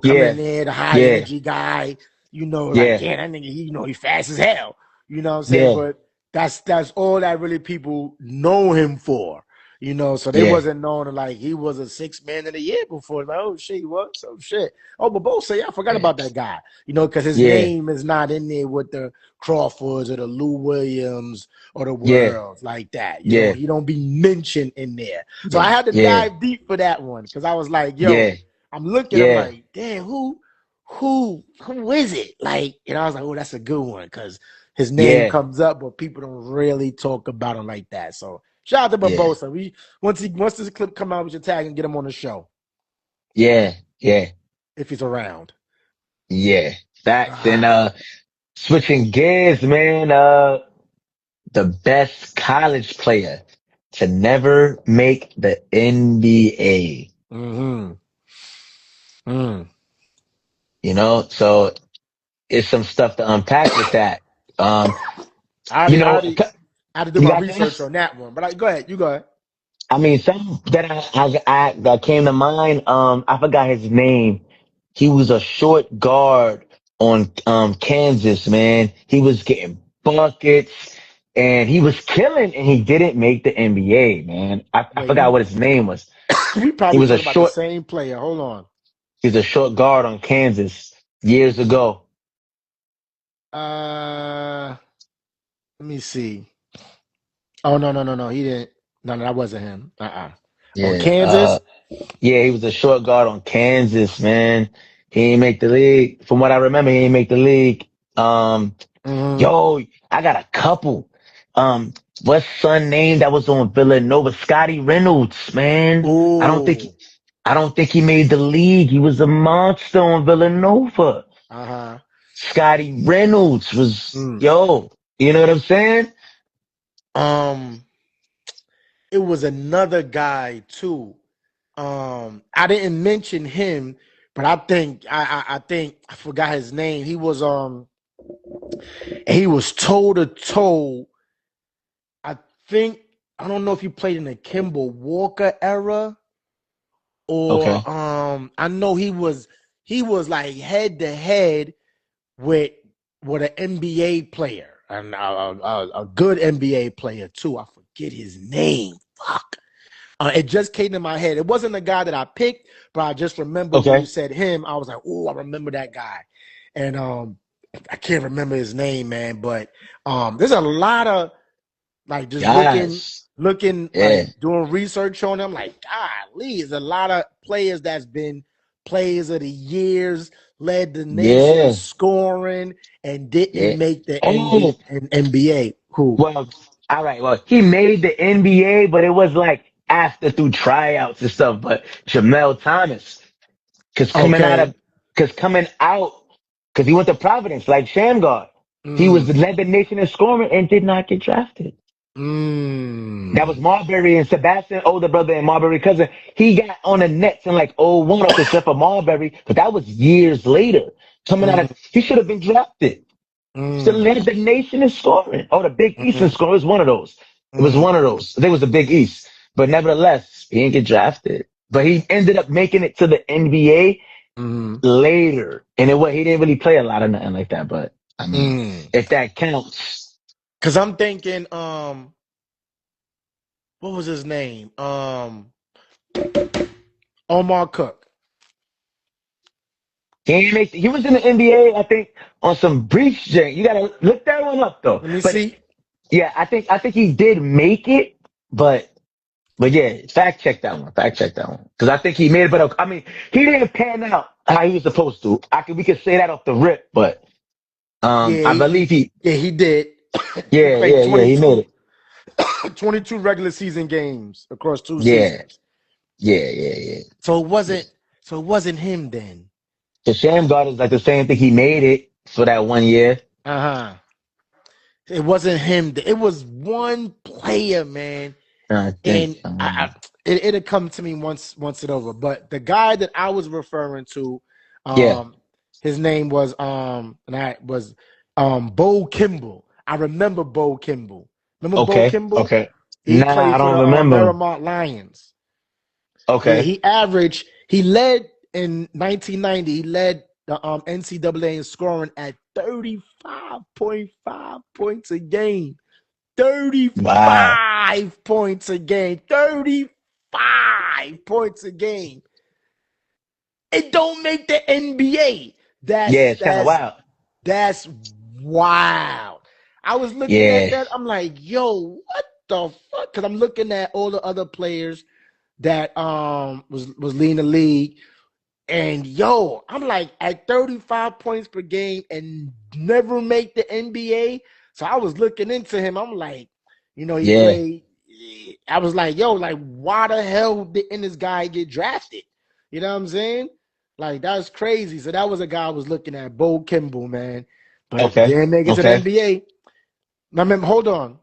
[SPEAKER 1] Coming in
[SPEAKER 2] yeah,
[SPEAKER 1] there, the high
[SPEAKER 2] yeah,
[SPEAKER 1] energy guy. Like
[SPEAKER 2] yeah,
[SPEAKER 1] yeah, that nigga, he fast as hell. You know what I'm saying?
[SPEAKER 2] yeah,
[SPEAKER 1] But that's all that really people know him for. So they
[SPEAKER 2] yeah,
[SPEAKER 1] wasn't known like he was a six man of the year before. Like, oh shit, he was some shit. Oh, Barbosa, yeah, I forgot
[SPEAKER 2] yeah,
[SPEAKER 1] about that guy. Because his
[SPEAKER 2] yeah,
[SPEAKER 1] name is not in there with the Crawfords or the Lou Williams or the
[SPEAKER 2] yeah,
[SPEAKER 1] Worlds like that.
[SPEAKER 2] yeah,
[SPEAKER 1] He don't be mentioned in there. So I
[SPEAKER 2] yeah,
[SPEAKER 1] had to
[SPEAKER 2] yeah,
[SPEAKER 1] dive deep for that one because I was like, yo,
[SPEAKER 2] yeah,
[SPEAKER 1] I'm looking, I'm
[SPEAKER 2] yeah,
[SPEAKER 1] like, damn, who is it? Like, I was like, oh, that's a good one because his name
[SPEAKER 2] yeah,
[SPEAKER 1] comes up, but people don't really talk about him like that. So shout out to
[SPEAKER 2] yeah,
[SPEAKER 1] Barbosa. Once this clip come out, we should tag and get him on the show
[SPEAKER 2] yeah, yeah,
[SPEAKER 1] if he's around.
[SPEAKER 2] yeah. Facts. And
[SPEAKER 1] Ah.
[SPEAKER 2] switching gears, man. The best college player to never make the NBA.
[SPEAKER 1] Mm-hmm. Mm.
[SPEAKER 2] So it's some stuff to unpack with that. Um,
[SPEAKER 1] I
[SPEAKER 2] you
[SPEAKER 1] already, I
[SPEAKER 2] know,
[SPEAKER 1] already, I had to do
[SPEAKER 2] you
[SPEAKER 1] my
[SPEAKER 2] got
[SPEAKER 1] research
[SPEAKER 2] this?
[SPEAKER 1] on that one. But go ahead, you go ahead.
[SPEAKER 2] I mean, some that that came to mind. I forgot his name. He was a short guard on Kansas, man. He was getting buckets and he was killing, and he didn't make the NBA, man. I
[SPEAKER 1] Wait,
[SPEAKER 2] forgot what his name was.
[SPEAKER 1] we
[SPEAKER 2] He
[SPEAKER 1] probably
[SPEAKER 2] was a
[SPEAKER 1] talking about the
[SPEAKER 2] short.
[SPEAKER 1] same player. Hold on.
[SPEAKER 2] He's a short guard on Kansas years ago.
[SPEAKER 1] Let me see. Oh no. He didn't. No, that wasn't him. On
[SPEAKER 2] Yeah.
[SPEAKER 1] Kansas.
[SPEAKER 2] Yeah, he was a short guard on Kansas, man. He ain't make the league. From what I remember, he ain't make the league. Um,
[SPEAKER 1] Mm-hmm.
[SPEAKER 2] Yo, I got a couple. What's son name that was on Villanova? Scotty Reynolds, man. I don't think
[SPEAKER 1] Ooh.
[SPEAKER 2] I don't think he made the league. He was a monster on Villanova.
[SPEAKER 1] Uh-huh.
[SPEAKER 2] Scotty Reynolds was
[SPEAKER 1] Mm.
[SPEAKER 2] yo. You know what I'm saying?
[SPEAKER 1] Um, it was another guy too. I didn't mention him, but I think I forgot his name. He was toe to toe. I think I don't know if he played in the Kimball Walker era
[SPEAKER 2] Okay.
[SPEAKER 1] or I know he was like head to head with an NBA player and a good NBA player too. I forget his name. Fuck. It just came to my head. It wasn't the guy that I picked, but I just remember when you
[SPEAKER 2] Okay.
[SPEAKER 1] said him, I was like, oh, I remember that guy. And I can't remember his name, man. But there's a lot of like just
[SPEAKER 2] Yes.
[SPEAKER 1] looking
[SPEAKER 2] Yeah.
[SPEAKER 1] like doing research on them. Like, golly, there's a lot of players that's been players of the years, led the nation in
[SPEAKER 2] Yeah.
[SPEAKER 1] scoring, and
[SPEAKER 2] Yeah.
[SPEAKER 1] didn't make the
[SPEAKER 2] Oh,
[SPEAKER 1] NBA. Who?
[SPEAKER 2] well, all right. Well, he made the NBA, but it was like after through tryouts and stuff. But Jamel Thomas, cause coming out
[SPEAKER 1] Okay.
[SPEAKER 2] of, cause coming out, cause he went to Providence like Shamgar. He was
[SPEAKER 1] Mm.
[SPEAKER 2] led the nation in scoring and did not get drafted. That was
[SPEAKER 1] Mm.
[SPEAKER 2] Marbury and Sebastian, older brother and Marbury cousin. He got on the Nets in like '01 off the strength of Marbury, but that was years later. Coming out of,
[SPEAKER 1] Mm.
[SPEAKER 2] he should have been drafted. Still
[SPEAKER 1] Mm.
[SPEAKER 2] led the nation in scoring. Oh, the Big East in
[SPEAKER 1] Mm.
[SPEAKER 2] scoring. It was one of those. It was
[SPEAKER 1] Mm.
[SPEAKER 2] one of those. I think it was the Big East. But nevertheless, he didn't get drafted. But he ended up making it to the NBA
[SPEAKER 1] Mm.
[SPEAKER 2] later. And he didn't really play a lot of nothing like that. But I mean,
[SPEAKER 1] Mm.
[SPEAKER 2] if that counts,
[SPEAKER 1] Cause I'm thinking, what was his name? Omar Cook.
[SPEAKER 2] he was in the NBA, I think, on some brief jank. You gotta look that one up though.
[SPEAKER 1] Let me
[SPEAKER 2] But
[SPEAKER 1] see.
[SPEAKER 2] yeah, I think he did make it, but yeah, fact check that one. Fact check that one. Cause I think he made it, but I mean, he didn't pan out how he was supposed to. We could say that off the rip, but,
[SPEAKER 1] Yeah,
[SPEAKER 2] I believe
[SPEAKER 1] he did. He
[SPEAKER 2] yeah,
[SPEAKER 1] played
[SPEAKER 2] yeah, yeah, he made it.
[SPEAKER 1] 22 regular season games across two
[SPEAKER 2] Yeah,
[SPEAKER 1] seasons.
[SPEAKER 2] yeah, yeah, yeah.
[SPEAKER 1] So it
[SPEAKER 2] Yeah.
[SPEAKER 1] wasn't him then.
[SPEAKER 2] The Sham God is like the same thing. He made it for that 1 year.
[SPEAKER 1] Uh-huh. It wasn't him. It was one player, man.
[SPEAKER 2] I think,
[SPEAKER 1] And it'll come to me once it over. But the guy that I was referring to,
[SPEAKER 2] yeah.
[SPEAKER 1] his name was and I was Bo Kimball. I remember Bo Kimball. Remember Bo
[SPEAKER 2] Okay,
[SPEAKER 1] Kimball?
[SPEAKER 2] okay.
[SPEAKER 1] He
[SPEAKER 2] Nah, I
[SPEAKER 1] played for
[SPEAKER 2] don't
[SPEAKER 1] the
[SPEAKER 2] remember him.
[SPEAKER 1] Paramount Lions. Yeah,
[SPEAKER 2] Okay.
[SPEAKER 1] he led in 1990, he led the NCAA in scoring at 35.5 points a game.
[SPEAKER 2] Wow.
[SPEAKER 1] 35 points a game. 35 points a game. It don't make the NBA.
[SPEAKER 2] Yeah, it's kind of wild.
[SPEAKER 1] That's wild. I was looking at
[SPEAKER 2] Yeah,
[SPEAKER 1] that. I'm like, yo, what the fuck? Because I'm looking at all the other players that was leading the league. And yo, I'm like at 35 points per game and never make the NBA. So I was looking into him. I'm like, he
[SPEAKER 2] yeah,
[SPEAKER 1] played. I was like, yo, like, why the hell didn't this guy get drafted? You know what I'm saying? Like, that's crazy. So that was a guy I was looking at, Bo Kimball, man. But
[SPEAKER 2] okay,
[SPEAKER 1] didn't make it to the
[SPEAKER 2] okay.
[SPEAKER 1] NBA. Now, remember, hold on.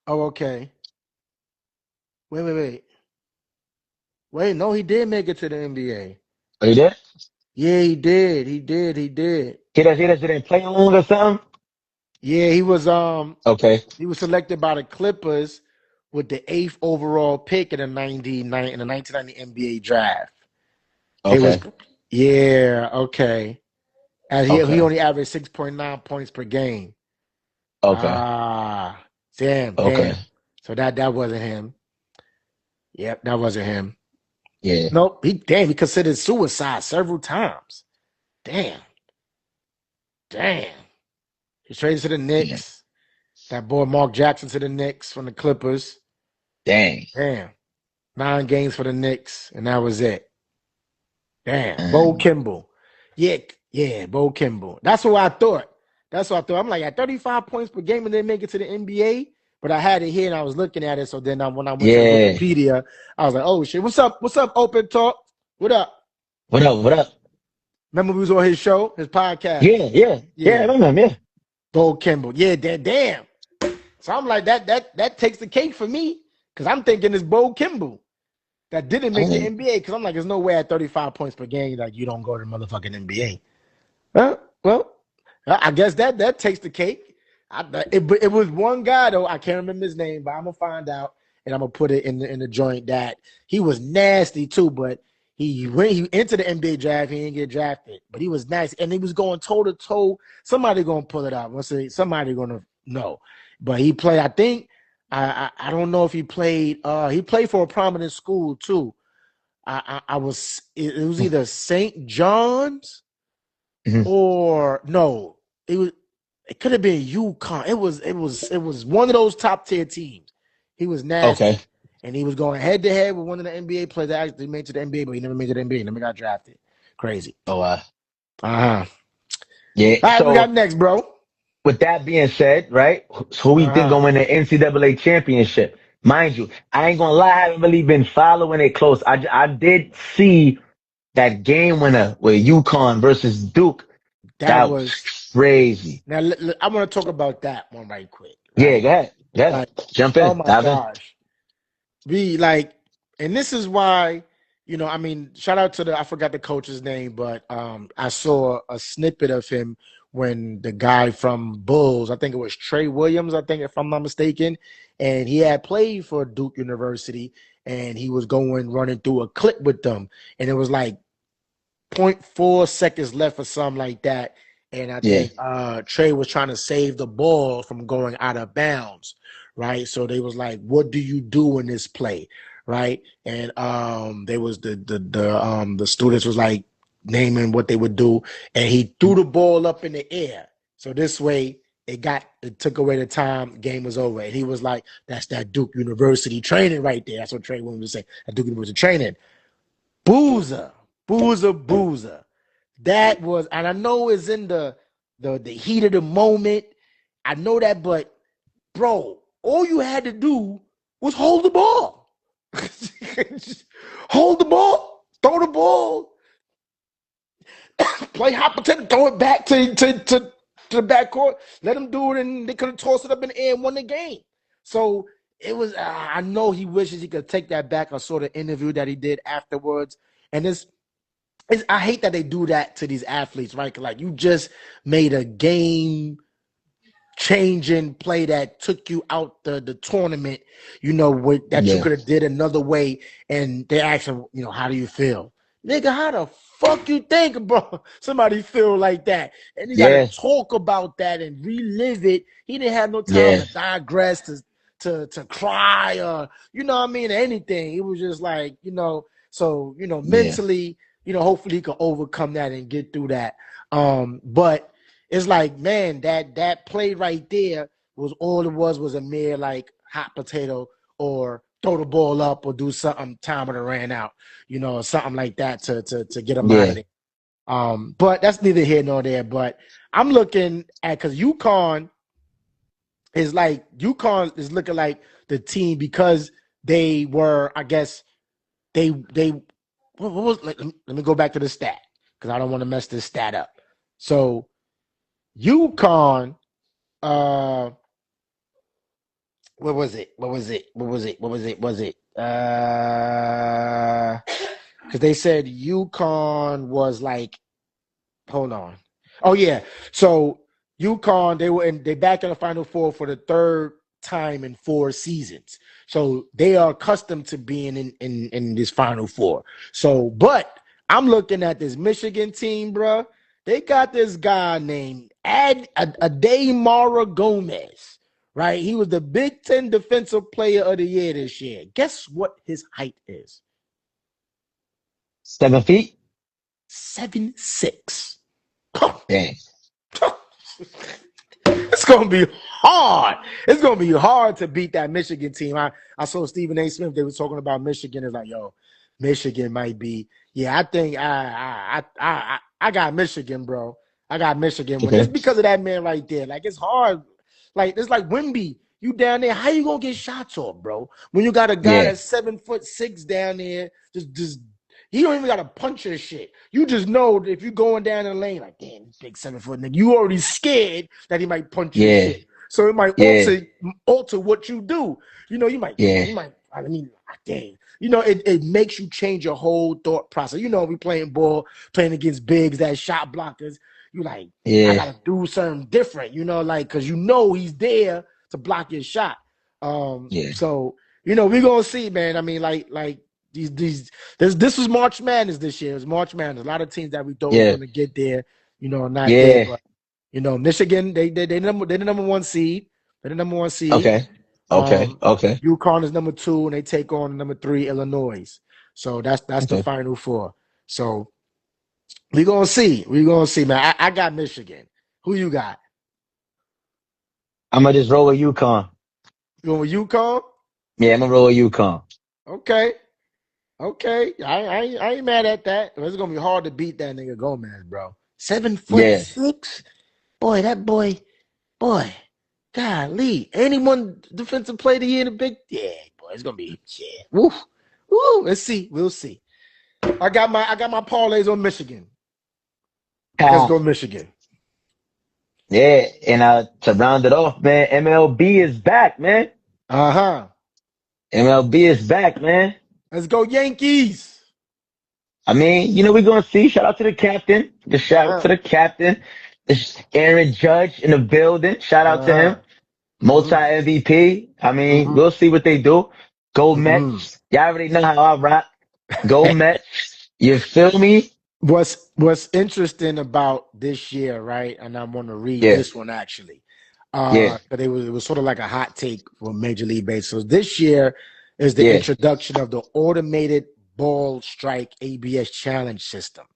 [SPEAKER 1] Oh, okay. Wait. Wait, no, he did make it to the NBA.
[SPEAKER 2] Are you there?
[SPEAKER 1] Yeah, he did. He did.
[SPEAKER 2] He didn't play long or something?
[SPEAKER 1] Yeah,
[SPEAKER 2] Okay,
[SPEAKER 1] he was selected by the Clippers with the eighth overall pick in the 1990 NBA draft. He was
[SPEAKER 2] okay,
[SPEAKER 1] yeah, okay. And he
[SPEAKER 2] okay,
[SPEAKER 1] only averaged 6.9 points per game.
[SPEAKER 2] okay,
[SPEAKER 1] Ah, damn.
[SPEAKER 2] okay.
[SPEAKER 1] So that wasn't him. Yep, that wasn't him.
[SPEAKER 2] Yeah.
[SPEAKER 1] Nope. He considered suicide several times. Damn. He traded to the
[SPEAKER 2] Yeah.
[SPEAKER 1] Knicks. That boy Mark Jackson to the Knicks from the Clippers.
[SPEAKER 2] Dang.
[SPEAKER 1] Damn. 9 games for the Knicks, and that was it. Damn. Bo
[SPEAKER 2] Um,
[SPEAKER 1] Kimball. Yeah, Bo Kimball. That's what I thought. I'm like, at 35 points per game and then make it to the NBA. But I had it here and I was looking at it. So then when I went to
[SPEAKER 2] yeah.
[SPEAKER 1] Wikipedia, I was like, oh shit. What's up? What's up, Open Talk? What up?
[SPEAKER 2] What up? What up?
[SPEAKER 1] Remember we was on his show, his podcast.
[SPEAKER 2] Yeah. Yeah. Yeah. I
[SPEAKER 1] Yeah.
[SPEAKER 2] remember him. Yeah.
[SPEAKER 1] Bo Kimball. Yeah, damn. So I'm like, that takes the cake for me. Cause I'm thinking it's Bo Kimball that didn't make the
[SPEAKER 2] Oh,
[SPEAKER 1] NBA. Because I'm like, there's no way at 35 points per game, like you don't go to the motherfucking NBA. Well, I guess that takes the cake. It was one guy though. I can't remember his name, but I'm gonna find out and I'm gonna put it in the joint that he was nasty too. But when he entered the NBA draft, he didn't get drafted, but he was nasty and he was going toe to toe. Somebody gonna pull it out. Let's say somebody gonna know. But he played. I think I don't know if he played. He played for a prominent school too. I was. It was either St. John's.
[SPEAKER 2] mhm.
[SPEAKER 1] Or no, it could have been UConn. It was one of those top tier teams. He was
[SPEAKER 2] Okay.
[SPEAKER 1] nasty. And he was going head to head with one of the NBA players that actually made it to the NBA, but he never made it to the NBA, never got drafted. Crazy.
[SPEAKER 2] Oh,
[SPEAKER 1] Uh-huh.
[SPEAKER 2] yeah.
[SPEAKER 1] All right, we got
[SPEAKER 2] So
[SPEAKER 1] next, bro.
[SPEAKER 2] with that being said, right? Who we think
[SPEAKER 1] Uh-huh.
[SPEAKER 2] gonna win the NCAA championship? Mind you, I ain't gonna lie, I haven't really been following it close. I did see that game winner with UConn versus Duke.
[SPEAKER 1] That
[SPEAKER 2] That was
[SPEAKER 1] was
[SPEAKER 2] crazy.
[SPEAKER 1] now I want to talk about that one right quick,
[SPEAKER 2] Yeah,
[SPEAKER 1] right?
[SPEAKER 2] go ahead. Go ahead.
[SPEAKER 1] Like,
[SPEAKER 2] Jump
[SPEAKER 1] oh
[SPEAKER 2] in.
[SPEAKER 1] my
[SPEAKER 2] Dive in.
[SPEAKER 1] gosh. Be like, and this is why, I mean, shout out to I forgot the coach's name, but I saw a snippet of him when the guy from Bulls, I think it was Trey Williams, I think if I'm not mistaken, and he had played for Duke University, and he was running through a clip with them, and it was like point 0.4 seconds left or something like that. And I
[SPEAKER 2] Yeah.
[SPEAKER 1] think Trey was trying to save the ball from going out of bounds, right? So they was like, "What do you do in this play?" Right? And they was the students was like naming what they would do, and he threw the ball up in the air. So this way, it took away the time. Game was over, and he was like, "That's that Duke University training right there." That's what Trey Williams was saying. That Duke University training. Boozer, boozer. That was, and I know it's in the heat of the moment. I know that, but bro, all you had to do was hold the ball. Hold the ball, throw the ball, play hot potato, throw it back to the backcourt. Let them do it, and they could have tossed it up in the air and won the game. So it was. I know he wishes he could take that back. I saw the interview that he did afterwards, and I hate that they do that to these athletes, right? Like you just made a game changing play that took you out the tournament, that you
[SPEAKER 2] Yeah.
[SPEAKER 1] could have did another way. And they ask him, how do you feel? Nigga, how the fuck you think, bro? Somebody feel like that. And you gotta
[SPEAKER 2] Yeah.
[SPEAKER 1] talk about that and relive it. He didn't have no time
[SPEAKER 2] Yeah.
[SPEAKER 1] to digress, to cry or what I mean, anything. It was just like, so
[SPEAKER 2] Yeah.
[SPEAKER 1] mentally, hopefully he can overcome that and get through that. But it's like, man, that play right there was all it was a mere like hot potato or throw the ball up or do something, time would have ran out, or something like that to get them out of
[SPEAKER 2] Yeah.
[SPEAKER 1] there. But that's neither here nor there. But I'm looking at, because UConn is looking like the team, because they were, I guess, they what was, let me go back to the stat, because I don't want to mess this stat up. So UConn, uh, what was it? Because they said UConn was like, hold on. Oh yeah. So UConn, they back in the Final Four for the third time in 4 seasons. So they are accustomed to being in this Final Four. So, but I'm looking at this Michigan team, bro. They got this guy named Ademara Gomez, right? He was the Big Ten Defensive Player of the Year this year. Guess what his height is?
[SPEAKER 2] 7 feet?
[SPEAKER 1] 7'6".
[SPEAKER 2] Dang.
[SPEAKER 1] It's gonna be hard. It's gonna be hard to beat that Michigan team. I saw Stephen A. Smith. They were talking about Michigan. It's like, yo, Michigan might be. Yeah, I think I got Michigan, bro. I got Michigan one just
[SPEAKER 2] Okay.
[SPEAKER 1] because of that man right there. Like it's hard. Like it's like Wimby. You down there, how you gonna get shots off, bro? When you got a guy
[SPEAKER 2] Yeah.
[SPEAKER 1] that's 7'6" down there, just he don't even gotta punch your shit. You just know that if you're going down in the lane, like, damn, this big 7 foot nigga, you already scared that he might punch your
[SPEAKER 2] Yeah.
[SPEAKER 1] shit. So it might
[SPEAKER 2] Yeah.
[SPEAKER 1] alter what you do. You know, you might, damn,
[SPEAKER 2] Yeah.
[SPEAKER 1] you might, I mean, damn. You know, it makes you change your whole thought process. You know, we playing ball, playing against bigs, that shot blockers. You like, I
[SPEAKER 2] Yeah.
[SPEAKER 1] gotta do something different, you know, like, cause you know he's there to block your shot.
[SPEAKER 2] Yeah.
[SPEAKER 1] So, you know, we're gonna see, man. I mean, like this was March Madness this year. It was March Madness. A lot of teams that we thought was
[SPEAKER 2] Yeah.
[SPEAKER 1] gonna get there, you know, not there.
[SPEAKER 2] Yeah.
[SPEAKER 1] But you know, Michigan, they the number one seed. They're the number one seed.
[SPEAKER 2] Okay. Okay.
[SPEAKER 1] Um,
[SPEAKER 2] Okay.
[SPEAKER 1] UConn is number 2, and they take on number 3 Illinois. So that's the
[SPEAKER 2] Okay.
[SPEAKER 1] final four. So we're gonna see. We're gonna see, man. I got Michigan. Who you got?
[SPEAKER 2] I'm gonna just roll with UConn.
[SPEAKER 1] You going with UConn?
[SPEAKER 2] Yeah, I'm gonna roll with UConn.
[SPEAKER 1] Okay. Okay. I ain't mad at that. It's gonna be hard to beat that nigga Gomez, bro. 7'6".
[SPEAKER 2] Yeah.
[SPEAKER 1] Boy, that boy. Golly. Anyone defensive player of the year in the big, yeah, boy, it's gonna be shit. Woo. Woo. Let's see. We'll see. I got my parlays on Michigan. Let's
[SPEAKER 2] Ah,
[SPEAKER 1] go Michigan.
[SPEAKER 2] yeah. And to round it off, man, MLB is back, man.
[SPEAKER 1] Uh-huh.
[SPEAKER 2] MLB is back, man.
[SPEAKER 1] Let's go Yankees.
[SPEAKER 2] I mean, we're gonna see. Shout out to the captain. Just shout out to
[SPEAKER 1] Uh-huh.
[SPEAKER 2] the captain. It's Aaron Judge in the building. Shout out to him.
[SPEAKER 1] Uh-huh.
[SPEAKER 2] Multi
[SPEAKER 1] Mm-hmm.
[SPEAKER 2] MVP. I mean,
[SPEAKER 1] Mm-hmm.
[SPEAKER 2] we'll see what they do. Go
[SPEAKER 1] Mm-hmm.
[SPEAKER 2] Mets. Y'all already know how I rock. Go Mets. You feel me?
[SPEAKER 1] What's interesting about this year, right? And I want to read
[SPEAKER 2] Yeah.
[SPEAKER 1] this one actually.
[SPEAKER 2] Yeah.
[SPEAKER 1] But it was sort of like a hot take for Major League Baseball. This year is the
[SPEAKER 2] Yeah.
[SPEAKER 1] introduction of the automated ball strike ABS challenge system.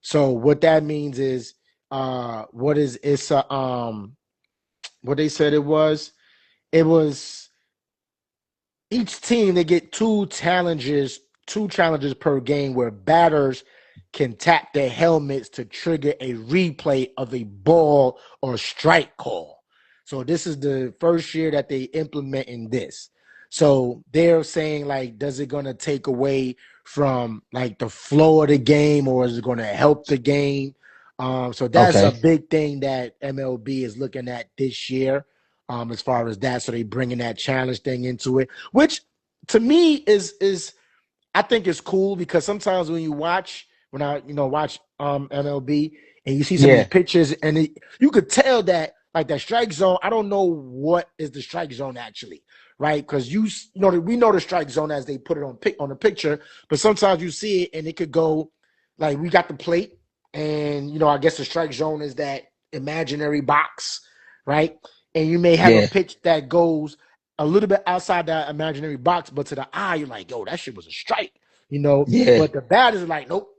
[SPEAKER 1] So what that means is what they said it was each team they get two challenges per game where batters can tap their helmets to trigger a replay of a ball or strike call. So this is the first year that they implementing this. So they're saying like, does it gonna take away from like the flow of the game or is it gonna help the game? So that's a
[SPEAKER 2] Okay.
[SPEAKER 1] big thing that MLB is looking at this year, as far as that. So they bringing that challenge thing into it, which to me is I think it's cool because sometimes when I watch MLB and you see some of these
[SPEAKER 2] Yeah.
[SPEAKER 1] pitches and you could tell that like that strike zone. I don't know what is the strike zone actually, right? Because we know the strike zone as they put it on the picture, but sometimes you see it and it could go like we got the plate and I guess the strike zone is that imaginary box, right? And you may have a
[SPEAKER 2] Yeah.
[SPEAKER 1] pitch that goes a little bit outside that imaginary box, but to the eye, you're like, yo, that shit was a strike,
[SPEAKER 2] Yeah.
[SPEAKER 1] but the batters are like, nope,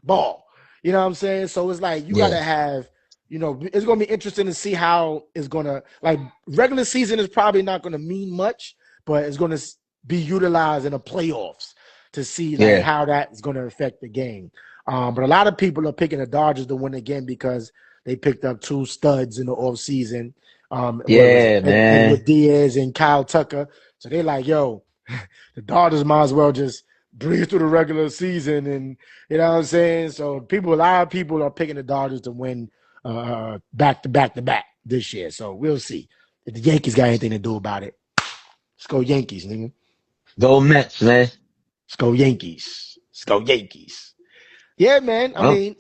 [SPEAKER 1] ball. You know what I'm saying? So it's like you
[SPEAKER 2] Yeah.
[SPEAKER 1] gotta have, it's gonna be interesting to see how it's gonna like regular season is probably not gonna mean much, but it's gonna be utilized in the playoffs to see like
[SPEAKER 2] Yeah.
[SPEAKER 1] how that is gonna affect the game. But a lot of people are picking the Dodgers to win again because they picked up 2 studs in the offseason. What was it?
[SPEAKER 2] Yeah,
[SPEAKER 1] Edward
[SPEAKER 2] man.
[SPEAKER 1] Diaz and Kyle Tucker. So they're like, yo, the Dodgers might as well just breathe through the regular season, and you know what I'm saying. So a lot of people are picking the Dodgers to win back to back to back this year. So we'll see if the Yankees got anything to do about it. Let's go Yankees, nigga.
[SPEAKER 2] Go Mets, man.
[SPEAKER 1] Let's go Yankees. Let's go Yankees. Yeah, man. I
[SPEAKER 2] Well,
[SPEAKER 1] mean,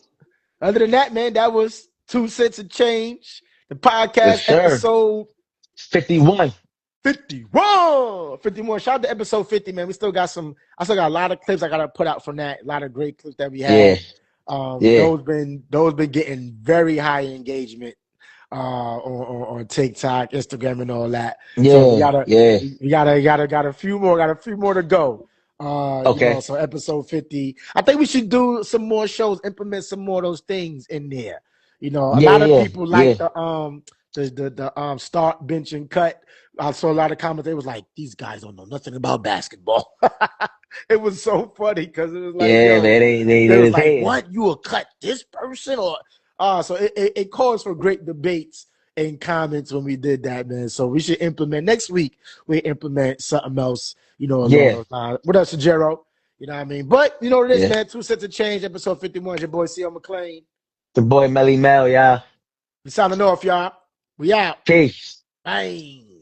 [SPEAKER 1] other than that, man, that was 2 cents of change. The
[SPEAKER 2] yes,
[SPEAKER 1] podcast
[SPEAKER 2] sir.
[SPEAKER 1] episode
[SPEAKER 2] 51.
[SPEAKER 1] 51. 51. Shout out to episode 50, man. I still got a lot of clips I gotta put out from that. A lot of great clips that we
[SPEAKER 2] Yeah.
[SPEAKER 1] had.
[SPEAKER 2] Yeah.
[SPEAKER 1] Those been getting very high engagement on TikTok, Instagram, and all that. So we
[SPEAKER 2] Yeah.
[SPEAKER 1] gotta
[SPEAKER 2] Yeah.
[SPEAKER 1] we gotta got a few more to go.
[SPEAKER 2] Okay.
[SPEAKER 1] So episode 50. I think we should do some more shows, implement some more of those things in there. A
[SPEAKER 2] Yeah,
[SPEAKER 1] lot of
[SPEAKER 2] yeah,
[SPEAKER 1] people like
[SPEAKER 2] yeah.
[SPEAKER 1] the start, bench, and cut. I saw a lot of comments. They was like, these guys don't know nothing about basketball. It was so funny because it was like,
[SPEAKER 2] Yeah,
[SPEAKER 1] yo,
[SPEAKER 2] man.
[SPEAKER 1] they
[SPEAKER 2] They
[SPEAKER 1] was
[SPEAKER 2] was
[SPEAKER 1] like,
[SPEAKER 2] hating.
[SPEAKER 1] what? You will cut this person? Or so it calls for great debates and comments when we did that, man. So we should implement next week. We implement something else, along
[SPEAKER 2] Yeah,
[SPEAKER 1] those lines. What else, Jero? You know what I mean? But you know what it is,
[SPEAKER 2] yeah.
[SPEAKER 1] man. 2 cents of change, episode 51. Your boy C.O. McLean.
[SPEAKER 2] The boy Melly Mel, y'all.
[SPEAKER 1] We signing off, y'all. We out.
[SPEAKER 2] Peace.
[SPEAKER 1] Bang.